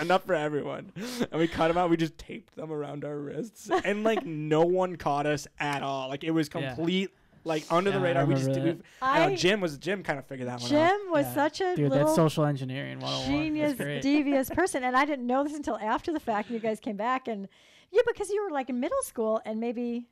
enough for everyone. And we cut them out. We just taped them around our wrists. And, like, no one caught us at all. Like, it was complete, like, under the radar. We just did. I know Jim kind of figured that one out. Jim was such a dude, little that's social engineering 101. genius, devious person. And I didn't know this until after the fact. And you guys came back. And, because you were, like, in middle school and maybe...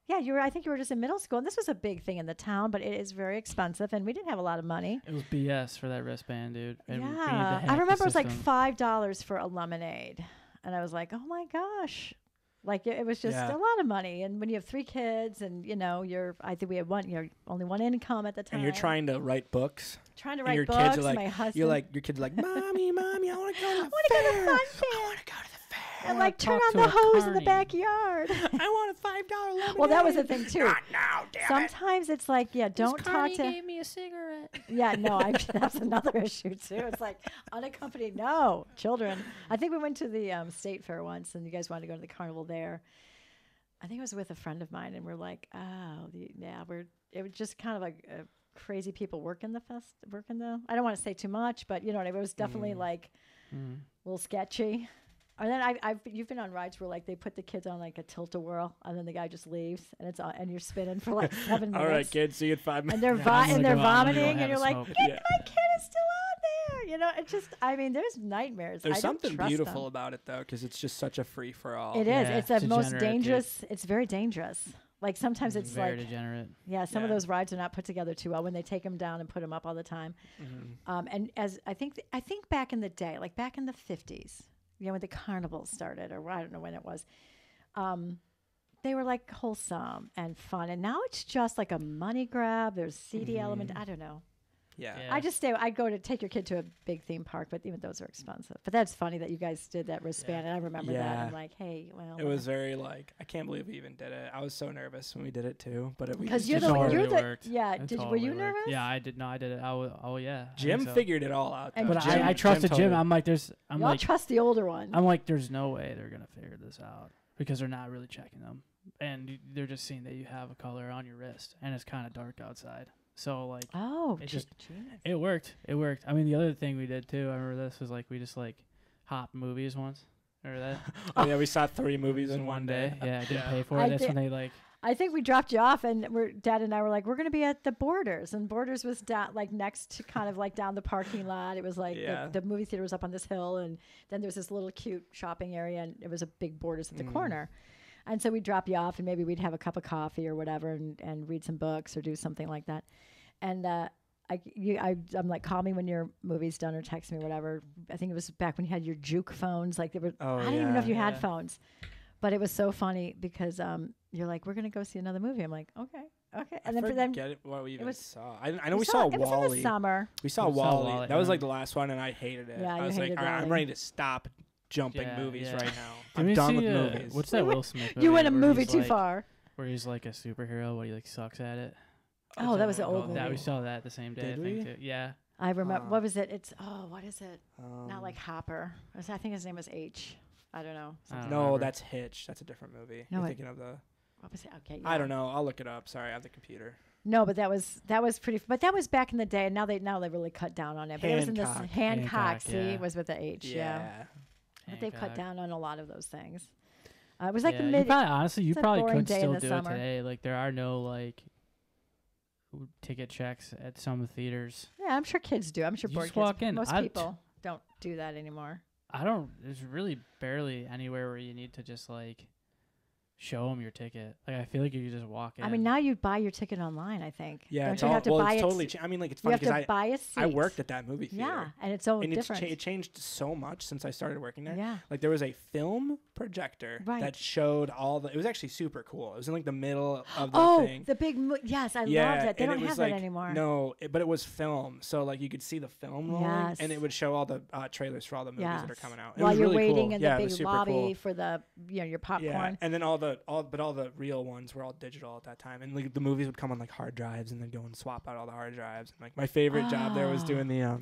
Yeah, I think you were just in middle school, and this was a big thing in the town, but it is very expensive, and we didn't have a lot of money. It was BS for that wristband, dude. And I remember it was like $5 for a lemonade, and I was like, oh my gosh. Like, it was just a lot of money, and when you have 3 kids, and, I think we had only one income at the time. And you're trying to write books. Your books, kids are like, my husband. Your kids are like, mommy, I want to go to the fair. I want to go to the fair. And like turn on the hose in the backyard. I want a $5 lemonade. Well, that was the thing too. Not now, damn Sometimes it's like, don't talk to. gave me a cigarette. Yeah, no, that's another issue too. It's like unaccompanied, children. I think we went to the state fair once, and you guys wanted to go to the carnival there. I think it was with a friend of mine, and we're like, it was just kind of like crazy people working the. I don't want to say too much, but you know, it was definitely like a little sketchy. And then you've been on rides where like they put the kids on like a tilt-a-whirl, and then the guy just leaves, and it's on, and you're spinning for like 7 minutes. All right, kids, see you in 5 minutes. And they're vomiting, and you're like, my kid is still out there. You know, it's just, I mean, there's nightmares. There's something beautiful about it though, because it's just such a free for all. It is. It's the most dangerous. It's very dangerous. Like sometimes it's very like degenerate. Yeah, some of those rides are not put together too well when they take them down and put them up all the time. And as I think back in the day, like back in the 50s, you know, when the carnivals started, or I don't know when it was, they were like wholesome and fun. And now it's just like a money grab. There's seedy element. I don't know. Yeah. I'd go to take your kid to a big theme park, but even those are expensive. But that's funny that you guys did that wristband, and I remember that. I'm like, hey, well. It was very like, I can't believe we even did it. I was so nervous when we did it too, but because you're were you nervous? Yeah, I did. No, I did it. Oh yeah. Jim figured it all out. But I trusted Jim. I'm like, Y'all trust the older one. I'm like, there's no way they're gonna figure this out because they're not really checking them, and they're just seeing that you have a color on your wrist, and it's kind of dark outside. So like, it worked. It worked. I mean, the other thing we did too, I remember this was like we just like hopped movies once. Remember that? Oh yeah, we saw 3 movies in one day. Yeah, I didn't pay for it. That's when they like. I think we dropped you off, and Dad and I were like, we're gonna be at the Borders, and Borders was like next to kind of like down the parking lot. It was like the movie theater was up on this hill, and then there's this little cute shopping area, and it was a big Borders at the corner. And so we'd drop you off, and maybe we'd have a cup of coffee or whatever, and read some books or do something like that. And I'm like, call me when your movie's done or text me or whatever. I think it was back when you had your juke phones. Like I didn't even know if you had phones, but it was so funny because you're like, we're gonna go see another movie. I'm like, okay. And then what we even saw. I know we saw Wall-E. It was in the summer. We saw Wall-E. That was like the last one, and I hated it. Yeah, I was like, I'm ready to stop jumping movies right now. I'm done with movies. What's that Will Smith movie? You went a movie too far. Where he's like a superhero, but he like sucks at it. Oh, that was the old movie. Yeah, we saw that the same day. Did I think too. Yeah. I remember. What was it? It's what is it? Not like Hopper. I think his name was H. I don't know. No, that's Hitch. That's a different movie. No, you're thinking of the. What was it? Okay. Yeah. I don't know. I'll look it up. Sorry, I have the computer. No, but that was pretty. But that was back in the day, and now they really cut down on it. But it was in this Hancock. See, it was with the H. Yeah. But they've cut down on a lot of those things. It was like the mid. You probably could still do it today. Like there are no like ticket checks at some theaters. Yeah, I'm sure kids do. I'm sure you just walk in. Most people don't do that anymore. There's really barely anywhere where you need to just like show them your ticket. Like I feel like you just walk in. I mean, now you buy your ticket online. I think. Yeah, don't you have to buy it's totally. I mean, like it's funny because I worked at that movie theater. Yeah, and it's so different. It changed so much since I started working there. Yeah, like there was a film projector that showed all the. It was actually super cool. It was in like the middle of the thing. The big. Yes, I loved it. They don't have that anymore. No, but it was film, so like you could see the film rolling, and it would show all the trailers for all the movies that are coming out. While you're waiting in the big lobby for the your popcorn. Yeah, and then all the real ones were all digital at that time, and like the movies would come on like hard drives, and then go and swap out all the hard drives. And like my favorite job there was doing the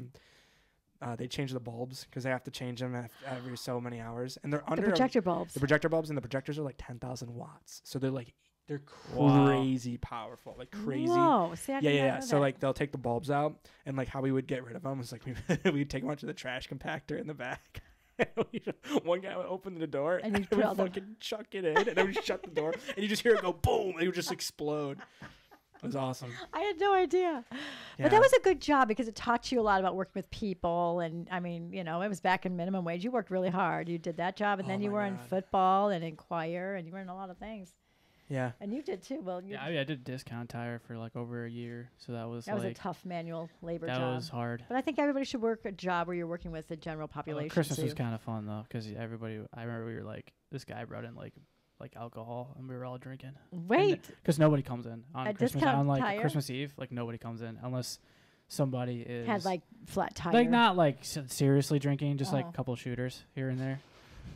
they change the bulbs because they have to change them every so many hours, and they're under the projector bulbs. The projector bulbs, and the projectors are like 10,000 watts, so they're crazy powerful, like crazy. Whoa! See, yeah. So like they'll take the bulbs out, and like how we would get rid of them was like we'd take them out to the trash compactor in the back. One guy would open the door and would fucking chuck it in, and then we shut the door, and you just hear it go boom, and it would just explode. It was awesome. I had no idea. Yeah. But that was a good job because it taught you a lot about working with people. And I mean, you know, it was back in minimum wage. You worked really hard. You did that job, and then you were in football and in choir, and you were in a lot of things. Yeah. And you did too. Well, I did discount tire for like over a year, so that was a tough manual labor job. That was hard. But I think everybody should work a job where you're working with the general population. Christmas was kind of fun though, because I remember we were like, this guy brought in like alcohol, and we were all drinking. Wait. Because nobody comes in on Christmas, on like tire? Christmas Eve. Like nobody comes in unless somebody had like flat tire. Like not like seriously drinking, just like a couple shooters here and there,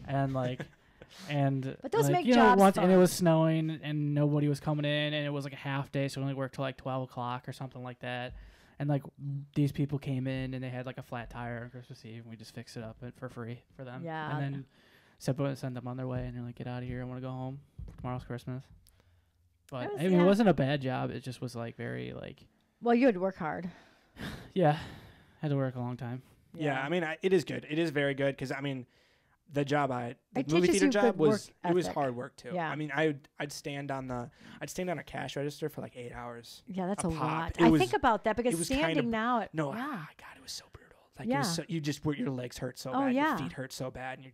and like. But those like, make jobs fun. And it was snowing, and nobody was coming in, and it was like a half day, so we only worked till like 12 o'clock or something like that. And like these people came in, and they had like a flat tire on Christmas Eve, and we just fixed it up for free for them. Yeah. And then send them on their way, and they're like, "Get out of here! I want to go home. Tomorrow's Christmas." But I mean, it wasn't a bad job. It just was like very like Well, you had to work hard. Yeah, had to work a long time. Yeah, I mean, it is good. It is very good because I mean, the It movie teaches theater you job good was work it was ethic. hard work too. Yeah. I mean, I'd stand on a cash register for like 8 hours. Yeah, that's a a pop. lot. It I was- think about that because it was kind standing of- now. No, Yeah. God, it was so brutal. Like Yeah. it was so, your legs hurt so Oh, bad, yeah. your feet hurt so bad, and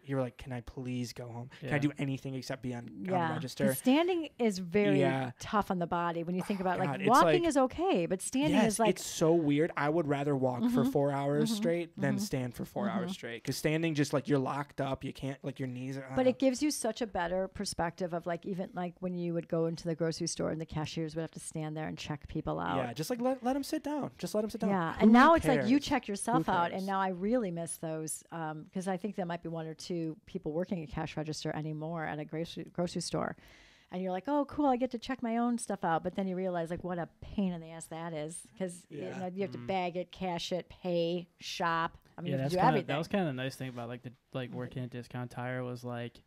you're like, can I please go home? Can I Yeah. do anything except be on the Yeah. register? 'Cause standing is very Yeah. tough on the body when you think about God, like it's walking like- is okay, but standing Yes, is like it's so weird. I would rather walk for 4 hours straight than stand for 4 hours straight. Because standing, just like you're locked up, you can't like your knees are. but it gives you such a better perspective of like even like when you would go into the grocery store and the cashiers would have to stand there and check people out. yeah, just like let them sit down. Just let them sit down. Yeah, Who and now it's like you cares? check yourself Who out, and cares? now I really miss those because I think there might be one or two people working at cash register anymore at a grocery store, and you're like, oh, cool, I get to check my own stuff out, but then you realize like what a pain in the ass that is because Yeah. you have to bag it, cash it, pay, shop. I mean, Yeah, you have that's to do kinda, everything. that was kind of the nice thing about like working at Discount Tire was like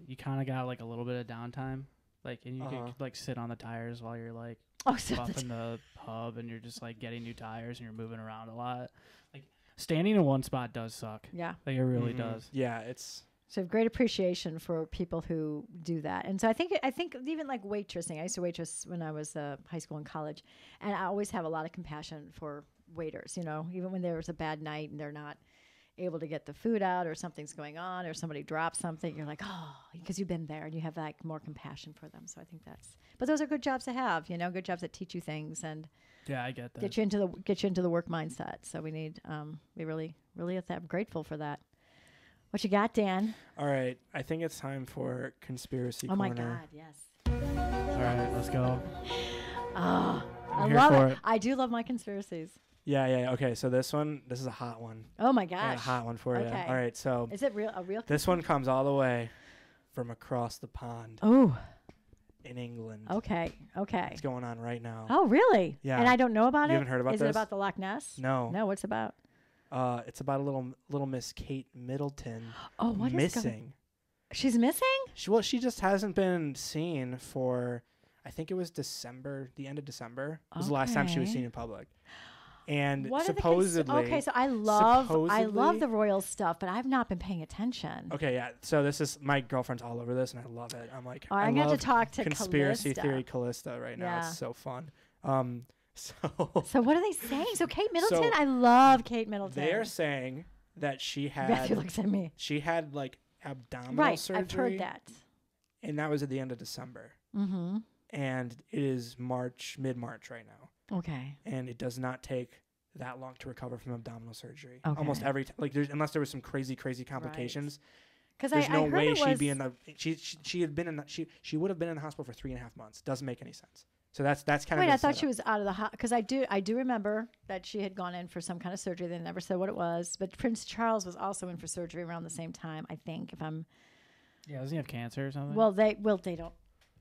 you kind of got like a little bit of downtime, like and you could like sit on the tires while you're like oh, so buffing the hub and you're just like getting new tires and you're moving around a lot. Like standing in one spot does suck. yeah. Like it really does. Yeah, it's So I have great appreciation for people who do that. And so I think even like waitressing, I used to waitress when I was high school and college, and I always have a lot of compassion for waiters, you know, even when there's a bad night and they're not able to get the food out or something's going on or somebody drops something, you're like, oh, because you've been there and you have like more compassion for them. So I think but those are good jobs to have, you know, good jobs that teach you things and Yeah, I get that. get you into the work mindset. So we need, we really I'm grateful for that. What you got, Dan? all right. I think it's time for conspiracy Oh corner. my God, yes. All right, let's go. Oh, I here love for it. it. I do love my conspiracies. Yeah. Okay, so this is a hot one. Oh my I got gosh. a hot one for you. Okay. All right, so Is it a real? this one comes all the way from across the pond Oh, in England. okay. It's going on right now. Oh, really? Yeah. And I don't know about You it. haven't heard about Is this? it about the Loch Ness? No. No, what's about? It's about a little Miss Kate Middleton Oh, what is missing. She's missing? She just hasn't been seen for, I think it was December, the end of December was the last time she was Okay. seen in public. And What are the supposedly, okay, so I love supposedly- the royal stuff, but I've not been paying attention. okay, yeah. So this is my girlfriend's all over this, and I love it. I'm like, All right, I I'm going to love talk to conspiracy Callista. theory Callista right now. Yeah. It's so fun. So So what are they saying? So Kate Middleton? So I love Kate Middleton. they are saying that she Matthew had looks at me. like abdominal Right, surgery. I've heard that. And that was at the end of December. Mm-hmm. And it is mid-March right now. Okay. And it does not take that long to recover from abdominal surgery. Okay. Almost every unless there was some crazy complications. Because There's no I heard way it she'd was, be in the she had been in the, she would have been in the hospital for 3.5 months. Doesn't make any sense. So that's kind of. Wait, the I thought she setup. was out of the hospital because I do remember that she had gone in for some kind of surgery. They never said what it was, but Prince Charles was also in for surgery around the same time. I think if I'm Yeah, doesn't he have cancer or something? well, they don't.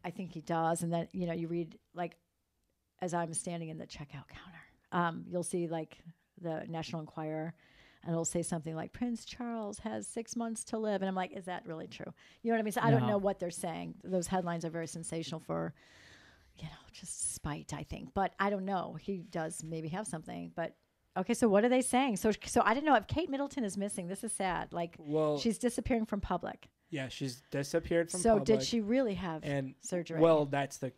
I think he does, and then you read like as I'm standing in the checkout counter, you'll see like the National Enquirer, and it'll say something like Prince Charles has 6 months to live, and I'm like, is that really true? You know what I mean? So I don't No. know what they're saying. Those headlines are very sensational for. Just spite, I think. But I don't know. He does maybe have something. But okay, so what are they saying? So I didn't know if Kate Middleton is missing. This is sad. Like, she's disappearing from public. Yeah, she's disappeared from So public. did she really have And surgery? well, that's the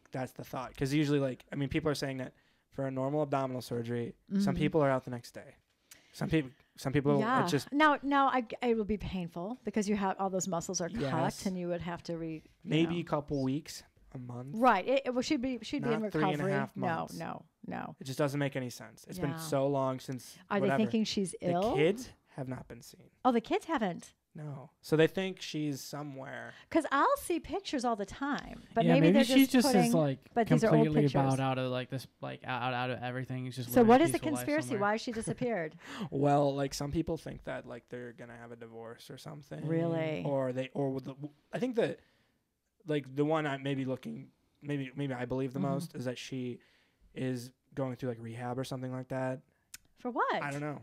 thought, because usually people are saying that for a normal abdominal surgery, some people are out the next day. Some people yeah. it's just Now it will be painful because you have all those muscles are cut, Yes. and you would have to maybe a couple weeks, a month. Right. She'd be in Not recovery. 3.5 months. No. It just doesn't make any sense. It's Yeah. been so long since. Are whatever. they thinking she's ill? The kids have not been seen. Oh, the kids haven't. No. So they think she's somewhere. Because I'll see pictures all the time, but yeah, maybe they're she just putting. is like but these are old completely pictures. bowed out of like this, like out of everything. It's just So living a what is the peaceful life conspiracy? somewhere. Why she disappeared? Well, like some people think that like they're gonna have a divorce or something. Really? I think that like the one I may be looking maybe I believe the most is that she is going through like rehab or something like that. For what? I don't know.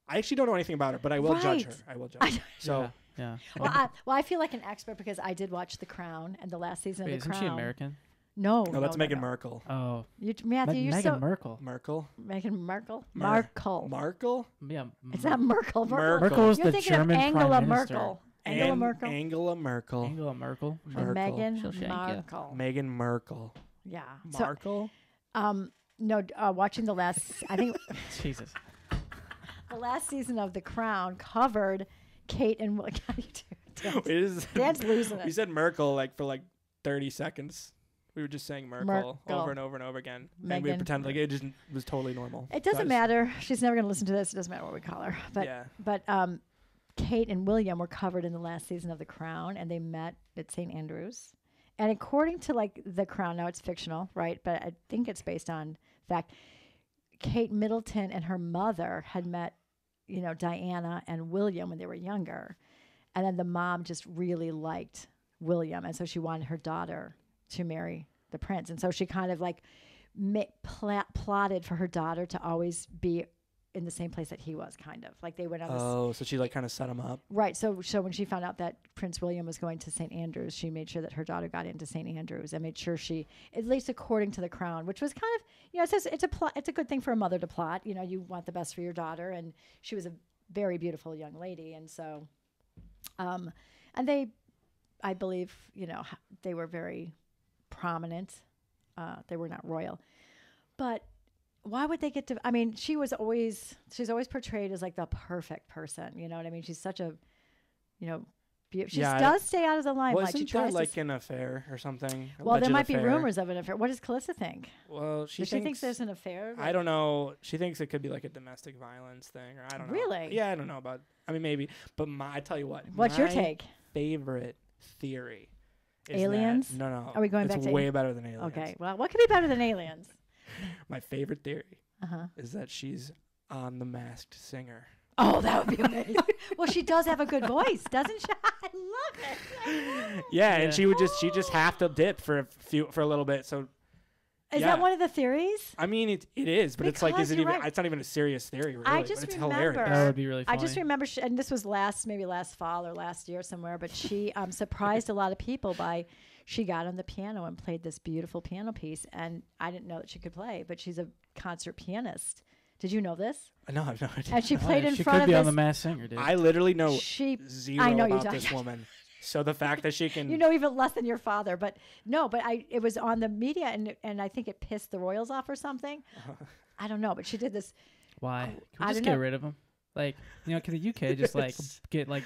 I actually don't know anything about her, but I will judge her. Right. I will judge her. So yeah. Well, I feel like an expert because I did watch The Crown and the last season Wait, of The isn't Crown. she American? No, No, that's Meghan Markle. Oh, Matthew, you're Meghan so Markle. Merkel. Meghan Markle. Mar- Markle. Markle. Yeah, It's not Merkel. Merkel is You're the thinking German of Angela prime minister. Merkel. Angela Merkel. Angela Merkel. Angela Merkel. And Merkel. She'll Meghan shank ya. Markle. Meghan Markle. Yeah. Markle. So, no, watching the last, I think Jesus. the last season of The Crown covered Kate and what you do? Dan's losing We it. said Merkel like for like 30 seconds. We were just saying Merkel over and over and over again. And we Meghan. pretended like it just was totally normal. It doesn't matter. She's never going to listen to this. It doesn't matter what we call her. But Kate and William were covered in the last season of The Crown, and they met at St. Andrews. And according to like The Crown, now it's fictional, right? But I think it's based on fact. Kate Middleton and her mother had met, Diana and William when they were younger. And then the mom just really liked William. And so she wanted her daughter to marry the prince. And so she kind of like plotted for her daughter to always be in the same place that he was, kind of. Like they went on this. So she like kind of set him up. Right. So when she found out that Prince William was going to St. Andrews, she made sure that her daughter got into St. Andrews and made sure she, at least according to The Crown, which was kind of, it's a good thing for a mother to plot. You want the best for your daughter. And she was a very beautiful young lady. And so, and they, I believe, they were very prominent. They were not royal. But why would they get to? I mean, she's always portrayed as like the perfect person. You know what I mean? She's such a, she does stay out of the limelight. Wasn't that like an affair or something? Well, there might be rumors of an affair. What does Calista think? Well, she thinks there's an affair. I don't know. She thinks it could be like a domestic violence thing, or I don't know. Really? Yeah, I don't know about. I mean, maybe. But I tell you what. What's your take? Favorite theory. Aliens? No. Are we going back to? It's way better than aliens. Okay. Well, what could be better than aliens? My favorite theory is that she's on The Masked Singer. Oh, that would be amazing. Well, she does have a good voice, doesn't she? I love it. Yeah, and she just have to dip for a little bit. So is that one of the theories? I mean, it is, but it's like, is it even? Right. It's not even a serious theory, really. I just but it's remember hilarious. That would be really funny. I just remember, and this was maybe last fall or last year somewhere, but she surprised a lot of people by. She got on the piano and played this beautiful piano piece, and I didn't know that she could play, but she's a concert pianist. Did you know this? No, I've no idea. And she played in she front could of be this. on The Masked Singer, dude. I literally know zero about this woman. So the fact that she can, you know, even less than your father, but no, but it was on the media, and I think it pissed the royals off or something. I don't know, but she did this. Why? Can we just get rid of them? Like, can the UK just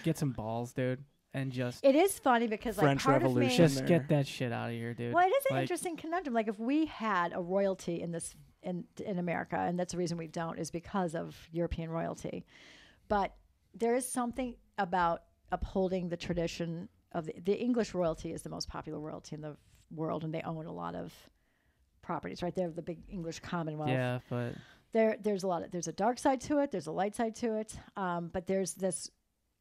get some balls, dude? And just it is funny because like French part Revolution of me, just get that shit out of here, dude. Well, it is an interesting conundrum. Like if we had a royalty in this in America, and that's the reason we don't, is because of European royalty. But there is something about upholding the tradition of the English royalty is the most popular royalty in the world, and they own a lot of properties. Right, they're the big English Commonwealth. Yeah, but there's a dark side to it. There's a light side to it. But there's this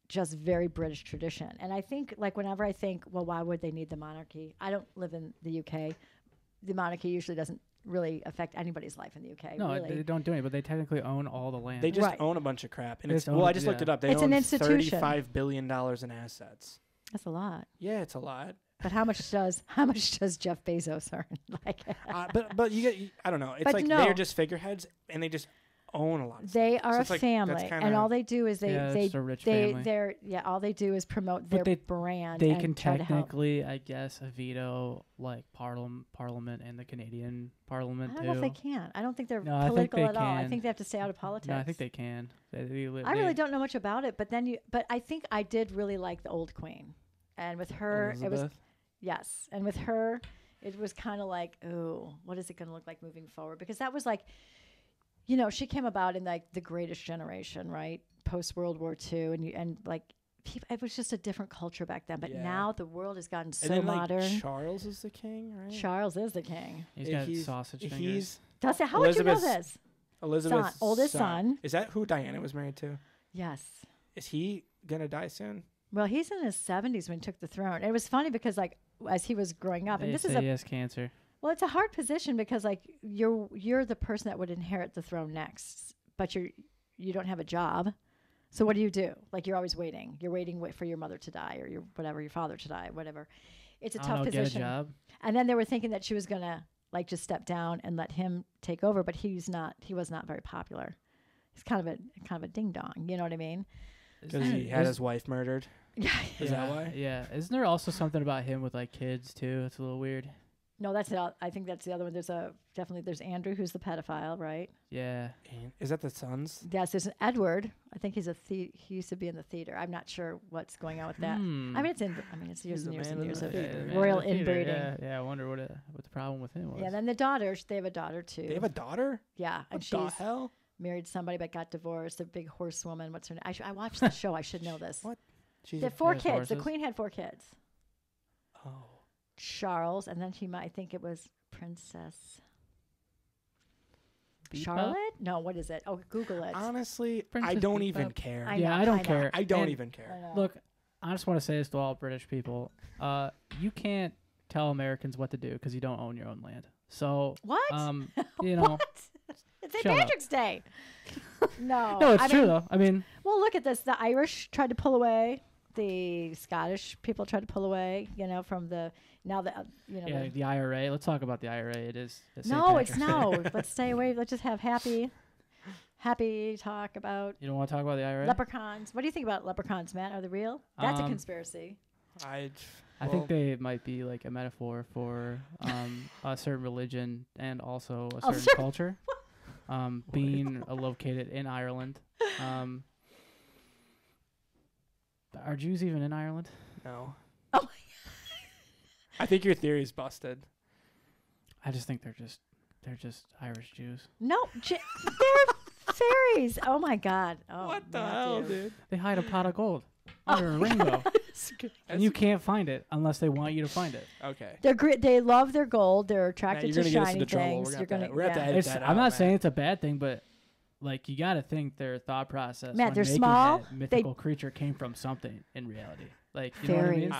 just very British tradition. And I think, like, whenever I think, well, why would they need the monarchy? I don't live in the UK. The monarchy usually doesn't really affect anybody's life in the UK. No, really. they don't do it, but they technically own all the land. They just own a bunch of crap. And I just looked it up. They it's own an institution. $35 billion in assets. That's a lot. Yeah, it's a lot. But how much does Jeff Bezos earn? Like, but I don't know. It's like they're just figureheads, and they just own a lot of they stuff. are a family, and all they do is it's a rich family. all they do is promote their brand. They can technically, I guess, veto like Parliament and the Canadian Parliament. I don't know if they can. I don't think they're political I think they at all. I can. think they have to stay out of politics. No, I think they can. I really don't know much about it, but I think I did really like the old Queen, and with her Elizabeth? and with her it was kind of like, oh, what is it going to look like moving forward? Because that was like, she came about in like the greatest generation, right? Post World War II, and like it was just a different culture back then. But now the world has gotten so modern. Like, Charles is the king, right? Charles is the king. He's got sausage fingers. How would you know this? Elizabeth's oldest son. Is that who Diana was married to? Yes. Is he gonna die soon? Well, he's in his 70s when he took the throne. And it was funny because like as he was growing up, and he has cancer. Well, it's a hard position because like you're the person that would inherit the throne next, but you don't have a job. So what do? Like you're always waiting. You're waiting for your mother to die or your father to die, whatever. It's a I tough don't know, get a position. job. And then they were thinking that she was gonna like just step down and let him take over, but he was not very popular. He's kind of a ding dong, you know what I mean? Because he had his wife murdered. Yeah. Is that why? Yeah. Isn't there also something about him with like kids too? It's a little weird. No, that's it. I think that's the other one. There's Andrew, who's the pedophile, right? Yeah. Is that the sons? Yes, there's an Edward. I think he used to be in the theater. I'm not sure what's going on with that. I mean, it's years and years and years of royal inbreeding. Yeah. I wonder what the problem with him was. Yeah, then the daughters, they have a daughter too. They have a daughter? Yeah, and What the she's hell? married somebody but got divorced. A big horsewoman. What's her name? I watched the show. I should know this. What? They have 4 There's kids. The horses. queen had 4 kids. Oh. Charles, and then I think it was Princess Beepa? Charlotte? No, what is it? Oh, Google it. Honestly, I Princess don't Beepa. even care. I I, know, Yeah, I don't know. care. don't And even care. I know. Look, I just want to say this to all British people. You can't tell Americans what to do because you don't own your own land. So, What? you know. What? It's St. Shut up. Patrick's Day. No. No, it's I true mean, though. I mean, well, look at this. The Irish tried to pull away. The Scottish people tried to pull away. From the now the yeah, the IRA. Let's talk about the IRA. It's St. no, it's Patrick's Day. no. Let's stay away. Let's just have happy talk about You don't want to talk about the IRA? leprechauns. What do you think about leprechauns, Matt? Are they real? That's a conspiracy. I think they might be like a metaphor for a certain religion and also a certain culture. Being located in Ireland. Are Jews even in Ireland? No. Oh my I think your theory is busted. I just think they're just Irish Jews. No, they're fairies. Oh my God. Oh, What the Matthew. hell, dude? They hide a pot of gold under a rainbow, and you can't find it unless they want you to find it. Okay. They're great. They love their gold. They're Matt, attracted you're to gonna get us shiny into trouble. things. We're You're gonna gonna. have to edit It's, that I'm out, not Matt. saying it's a bad thing, but like you got to think their thought process. Matt, when they're making small. that mythical creature came from something in reality. Like you Fairies. know what I mean?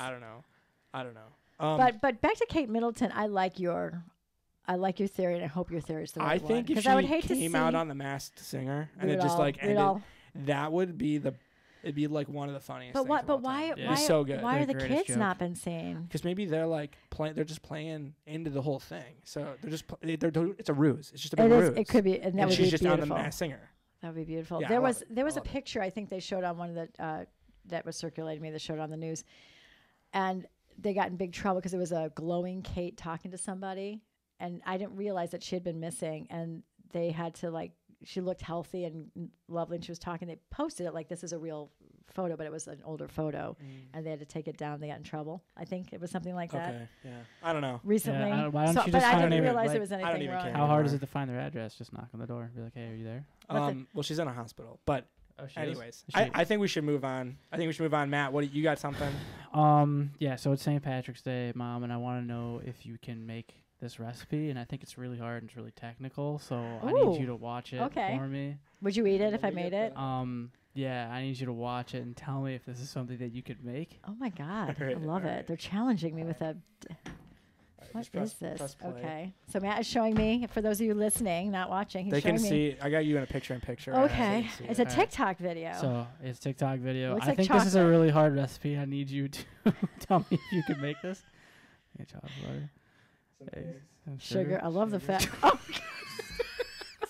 I don't know. But back to Kate Middleton. I like your theory, and I hope your theory is the I right one. think if Because she I would hate came to out see on The Masked Singer and do it it just all, like do it ended, all. that would be it'd be like one of the funniest. But things what? of But all why? time. Yeah. It'd Why? be so good. Why are the The greatest kids joke. not been seen? Because maybe they're like they're just playing into the whole thing. So they're just it's a ruse. It's just a big It ruse. is. It could be, and that And would she's be just beautiful. on The Masked Singer. That would be beautiful. Yeah, I there love was it. a picture I think they showed on one of the that was circulating me. They showed on the news, and they got in big trouble because it was a glowing Kate talking to somebody, and I didn't realize that she had been missing, and they had to she looked healthy and lovely, and she was talking. They posted it like this is a real photo, but it was an older photo, and they had to take it down. They got in trouble. I think it was something like that Okay. Yeah. I don't know. recently. Yeah, why don't you but just I find didn't it, realize like- there was I don't anything even wrong. care. How hard is anymore. it to find their address? Just knock on the door. Be like, hey, are you there? Well, she's in a hospital. But Oh, she anyways, is? I think we should move on. Matt, you got something? Yeah, so it's St. Patrick's Day, Mom, and I want to know if you can make this recipe, and I think it's really hard and it's really technical, so I Ooh, need you to watch it okay. for me. Would you eat it if I made it? Yeah, I need you to watch it and tell me if this is something that you could make. Oh my God, I Alright, love it. alright. They're challenging me with a. What just press- is this? press play. Okay, so Matt is showing me. For those of you listening, not watching, he's They showing can me. see. I got you in a picture-in-picture. right now, so Okay, you can see it's it. a TikTok video. So it's TikTok video. Looks I like think this is a chocolate. really hard recipe. I need you to tell me if you can make this. Okay, chocolate butter. Eggs, and Sugar. I love the fact. Oh.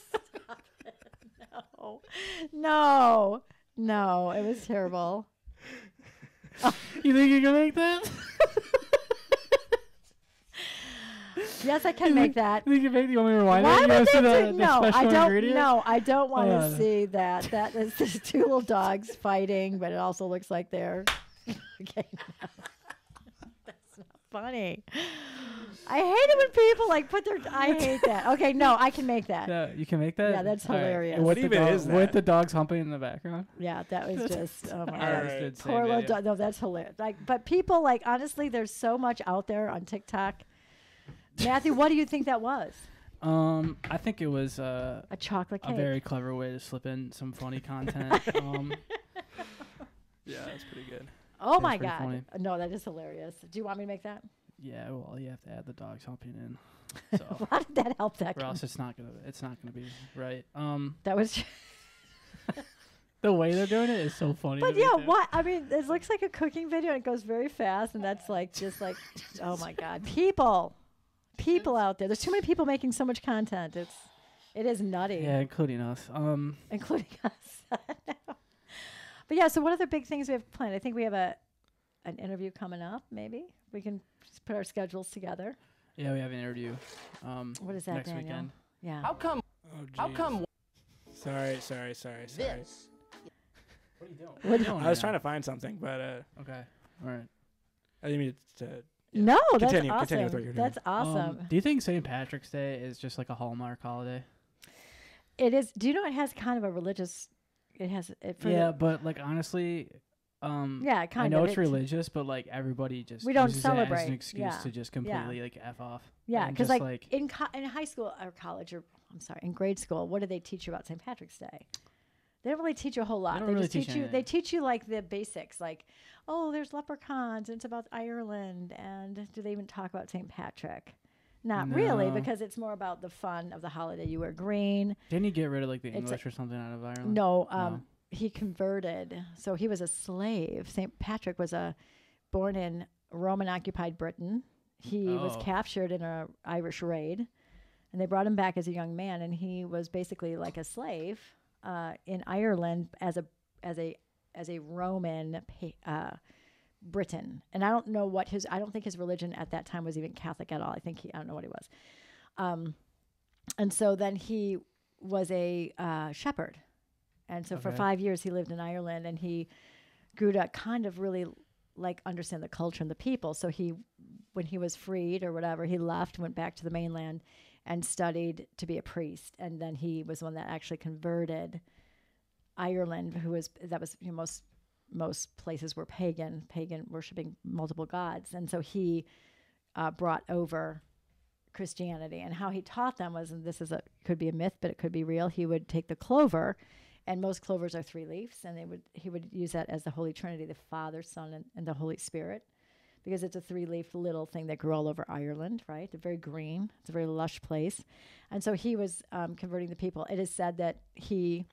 Stop it. No, no, it was terrible. You think you can make that? Yes, I can make that. You think you can make? You want me to rewind Why it? You would want to see they the, do? the No, special I don't. ingredient? No, I don't want Hold to on. see that. That is just two little dogs fighting, but it also looks like they're. Okay, no. That's not funny. I hate it when people put their. I hate that. Okay, no, I can make that. Yeah, you can make that. Yeah, that's All right. hilarious. And with What the even dog- is With that? the dogs humping in the background. Yeah, that was just. Oh my I god. Alright. did say Poor little video. dog. No, that's hilarious. But people honestly, there's so much out there on TikTok. Matthew, what do you think that was? I think it was A chocolate cake. a very clever way to slip in some funny content. Yeah, that's pretty good. Oh That's my pretty god. funny. No, that is hilarious. Do you want me to make that? Yeah, well, you have to add the dogs humping in, so How did that help that? or else it's not gonna be right. That was The way they're doing it is so funny. But to me, yeah, too. what I mean, it looks like a cooking video and it goes very fast, and that's like just like, oh my God, people out there. There's too many people making so much content. It is nutty, Yeah, including us. including us. But yeah, so what other big things we have planned? I think we have an interview coming up. Maybe we can just put our schedules together. Yeah, we have an interview. What is that, next Daniel? weekend? Yeah. How come? Oh, How come Sorry. this? What are you doing? What are you doing I was right trying to find something, but now? Okay. All right. I didn't mean to. No, that's Continue awesome. with what you're doing. That's awesome. Do you think St. Patrick's Day is just like a Hallmark holiday? It is. Do you know it has kind of a religious? It has. Yeah, but like honestly, Yeah, kind I know of. it's religious, but like everybody just We don't uses it as celebrate. an excuse Yeah. to just completely like f off. Yeah, And because just, like in high school or college or I'm sorry, in grade school, what do they teach you about St. Patrick's Day? They don't really teach you a whole lot. don't They really just teach teach you. They anything. teach you like the basics, like oh, there's leprechauns, and it's about Ireland, and do they even talk about St. Patrick? Not really, No. because it's more about the fun of the holiday. You wear green. Didn't he get rid of like the It's a- English or something out of Ireland? No, No. he converted. So he was a slave. St. Patrick was born in Roman-occupied Britain. He was Oh. captured in a Irish raid, and they brought him back as a young man. And he was basically like a slave in Ireland as a Roman Briton. And I don't know what I don't think his religion at that time was even Catholic at all. I don't know what he was. And so then he was a shepherd. And so for Okay. 5 years he lived in Ireland, and he grew to kind of really like understand the culture and the people. So when he was freed or whatever, he left, went back to the mainland and studied to be a priest. And then he was one that actually converted Ireland, most places were pagan worshiping multiple gods. And so he brought over Christianity, and how he taught them was, and this could be a myth, but it could be real. He would take the clover, and most clovers are 3 leaves, and he would use that as the Holy Trinity, the Father, Son, and the Holy Spirit, because it's a 3-leaf little thing that grew all over Ireland, right? They're very green. It's a very lush place. And so he was converting the people. It is said that he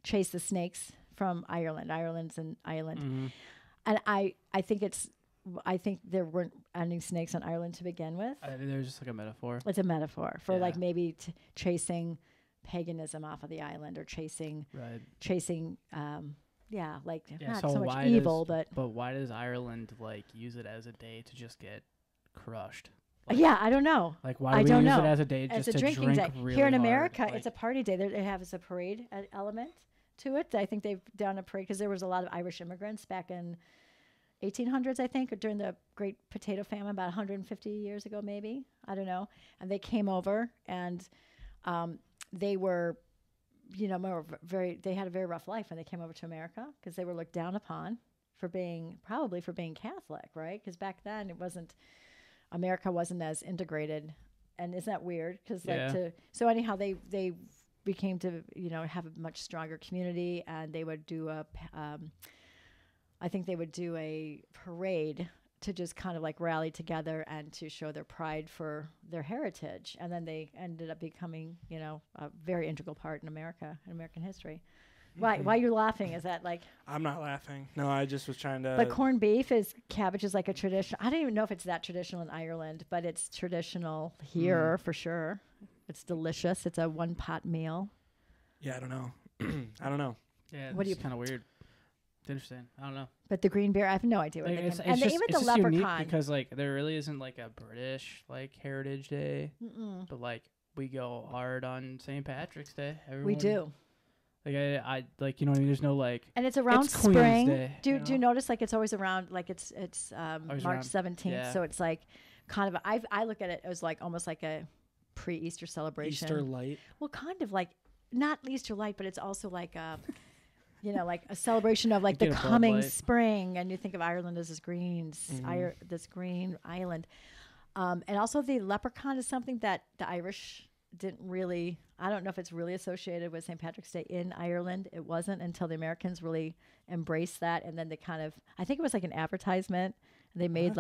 chased the snakes from Ireland. Ireland's an island. Mm-hmm. And I think there weren't any snakes on Ireland to begin with. There's just like a metaphor. It's a metaphor for Yeah. like maybe chasing paganism off of the island, or chasing, Right. not so so much why evil, does- but why does Ireland like use it as a day to just get crushed? yeah, I don't know. Like why I do we don't use know. it as a day It's just a to drinking drink day. really Here in hard? America, Like, it's a party day. They have a parade element to it. I think they've done a parade because there was a lot of Irish immigrants back in 1800s, I think, or during the Great Potato Famine, about 150 years ago, maybe. I don't know. And they came over, and they were, they had a very rough life when they came over to America, because they were looked down upon for being Catholic, right? Because back then America wasn't as integrated. And isn't that weird? Because so anyhow, they became to have a much stronger community, and they would do I think they would do a parade to just kind of like rally together and to show their pride for their heritage. And then they ended up becoming, a very integral part in America, in American history. Why are you laughing? Is that like... I'm not laughing. No, I just was trying to. But corned beef cabbage is like a tradition. I don't even know if it's that traditional in Ireland, but it's traditional here for sure. It's delicious. It's a one-pot meal. Yeah, I don't know. I don't know. Yeah, What do it's you- kind of weird. It's interesting. I don't know. But the green beer, I have no idea what Like, they it's came. And just, even it's the just unique leprechaun. because like there really isn't like a British like Heritage Day, but like we go hard on St. Patrick's Day. Everyone, We do. Like I like what I mean. There's no like. And it's around It's Queen's spring. Day, Do you you know? notice like it's always around, like it's Always March around, 17th, yeah. so it's like kind of I look at it as like almost like a pre-Easter celebration. Easter light. Well, kind of like not Easter light, but it's also like a like a celebration of like the Get a Bud coming Light. spring, and you think of Ireland as this green island. And also the leprechaun is something that the Irish didn't really, I don't know if it's really associated with St. Patrick's Day in Ireland. It wasn't until the Americans really embraced that, and then they kind of, I think it was like an advertisement. They made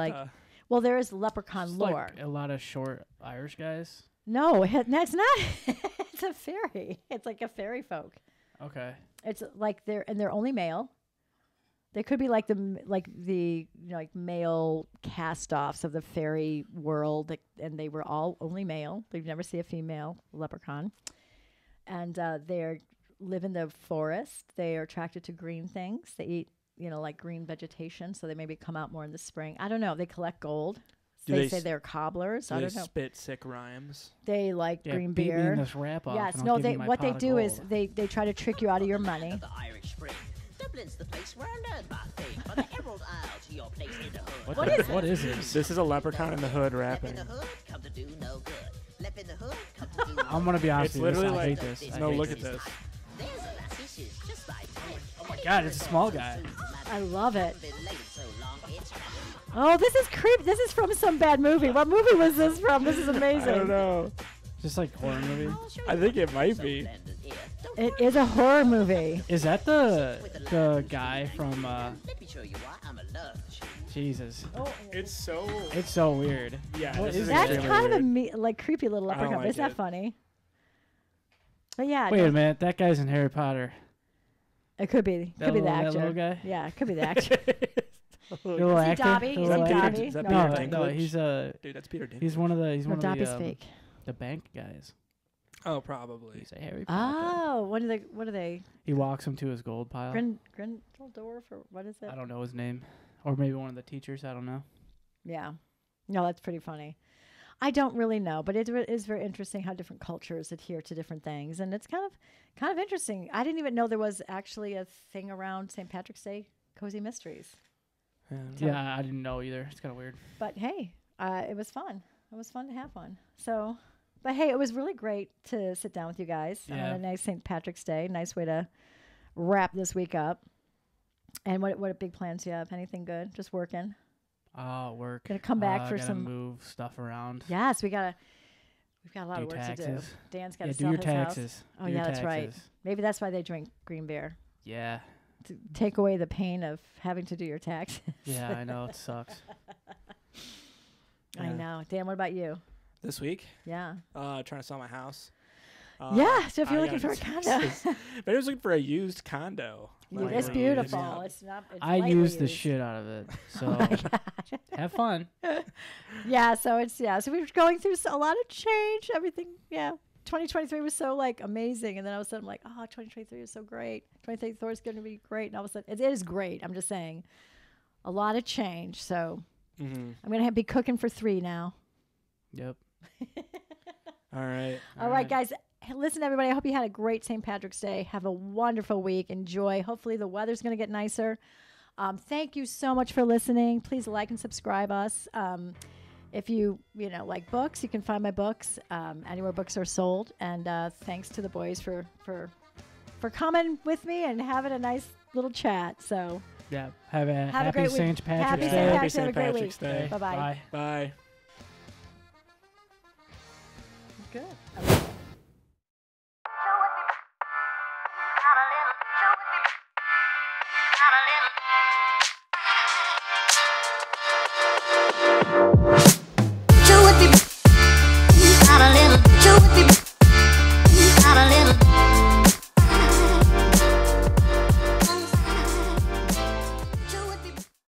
well, there is leprechaun It's lore. like a lot of short Irish guys. No, that's not. It's a fairy. It's like a fairy folk. Okay. it's like they're only male. They could be like the like male cast-offs of the fairy world, and they were all only male. They've never see a female leprechaun, and they live in the forest. They are attracted to green things. They eat like green vegetation, so they maybe come out more in the spring. I don't know. They collect gold. They say they're cobblers. I don't know. Spit sick rhymes. They like green beat me beer. in this rap off. Yes, no. What they do is they try to trick you out of your money. Dublin's the place where I learned my thing. From the Emerald Isle to your place in the hood. What is this? This is a leprechaun in the hood rapping. Left in the hood, come to do no good. Left in the hood, come to do no I'm gonna be honest It's with you. literally I hate like this. no, look at this. There's a lassie, she's just like Oh my God, it's a small guy. I love it. been late so long, it's Oh, this is creep. This is from some bad movie. What movie was this from? This is amazing. I don't know. Just like horror movie. I think it might be. It is a horror movie. Is that the guy from? Let me show you why I'm a love machine. Jesus, It's so. it's so weird. Yeah, What this is is That's extremely kind of weird. a like creepy little I don't leprechaun. like Isn't that it. funny? But yeah, Wait a minute, that guy's in Harry Potter. it could be. That Could be the little- that actor. little guy? Yeah, it could be the actor. The little Is he actor. Dobby? The Is little he actor? Dobby? Is that No. Peter No, Dinklage? he's Dude, that's Peter Dinklage. he's one of the No, Dobby's the, fake. the bank guys. Oh, probably. He's a Harry Potter. Oh, what are they? He walks him to his gold pile. Grindeldorf or what is it? I don't know his name, or maybe one of the teachers. I don't know. Yeah. No, that's pretty funny. I don't really know, but it is very interesting how different cultures adhere to different things, and it's kind of interesting. I didn't even know there was actually a thing around St. Patrick's Day, Cozy Mysteries. Yeah, I didn't know either. It's kind of weird. But hey, it was fun. It was fun to have one. So, but hey, it was really great to sit down with you guys on Yeah. a nice St. Patrick's Day. Nice way to wrap this week up. And what big plans do you have? Anything good? Just working? Oh, work. Gonna come back for gotta some. move stuff around. Yes, we've got a lot Do of work taxes. to do. Dan's got Yeah, to do sell your his taxes. house. Oh Do your yeah, that's right. taxes. Maybe that's why they drink green beer Yeah. to take away the pain of having to do your taxes. Yeah, I know it sucks. I Yeah. know. Dan, what about you? This week, Yeah. trying to sell my house. Yeah. So if you're I looking for a got condo, But I was looking for a used condo. Like, it's really beautiful. used. It's not. It's I lightly use the used. shit out of it. So have fun. Yeah. So it's So we're going through a lot of change. Everything. Yeah. 2023 was so like amazing, and then all of a sudden I'm like, oh, 2023 is so great. 2024 is going to be great, and all of a sudden it is great. I'm just saying, a lot of change. So Mhm. I'm gonna be cooking for 3 now. Yep. All right. All right, guys. Hey, listen, everybody. I hope you had a great St. Patrick's Day. Have a wonderful week. Enjoy. Hopefully, the weather's going to get nicer. Thank you so much for listening. Please like and subscribe us. If you like books, you can find my books anywhere books are sold. And thanks to the boys for coming with me and having a nice little chat. So Yeah. Have a have a happy great week. St. Patrick's Happy Day. St. Happy Patrick's Day. Have a St. great Patrick's week. Day. Bye-bye. Bye. Good.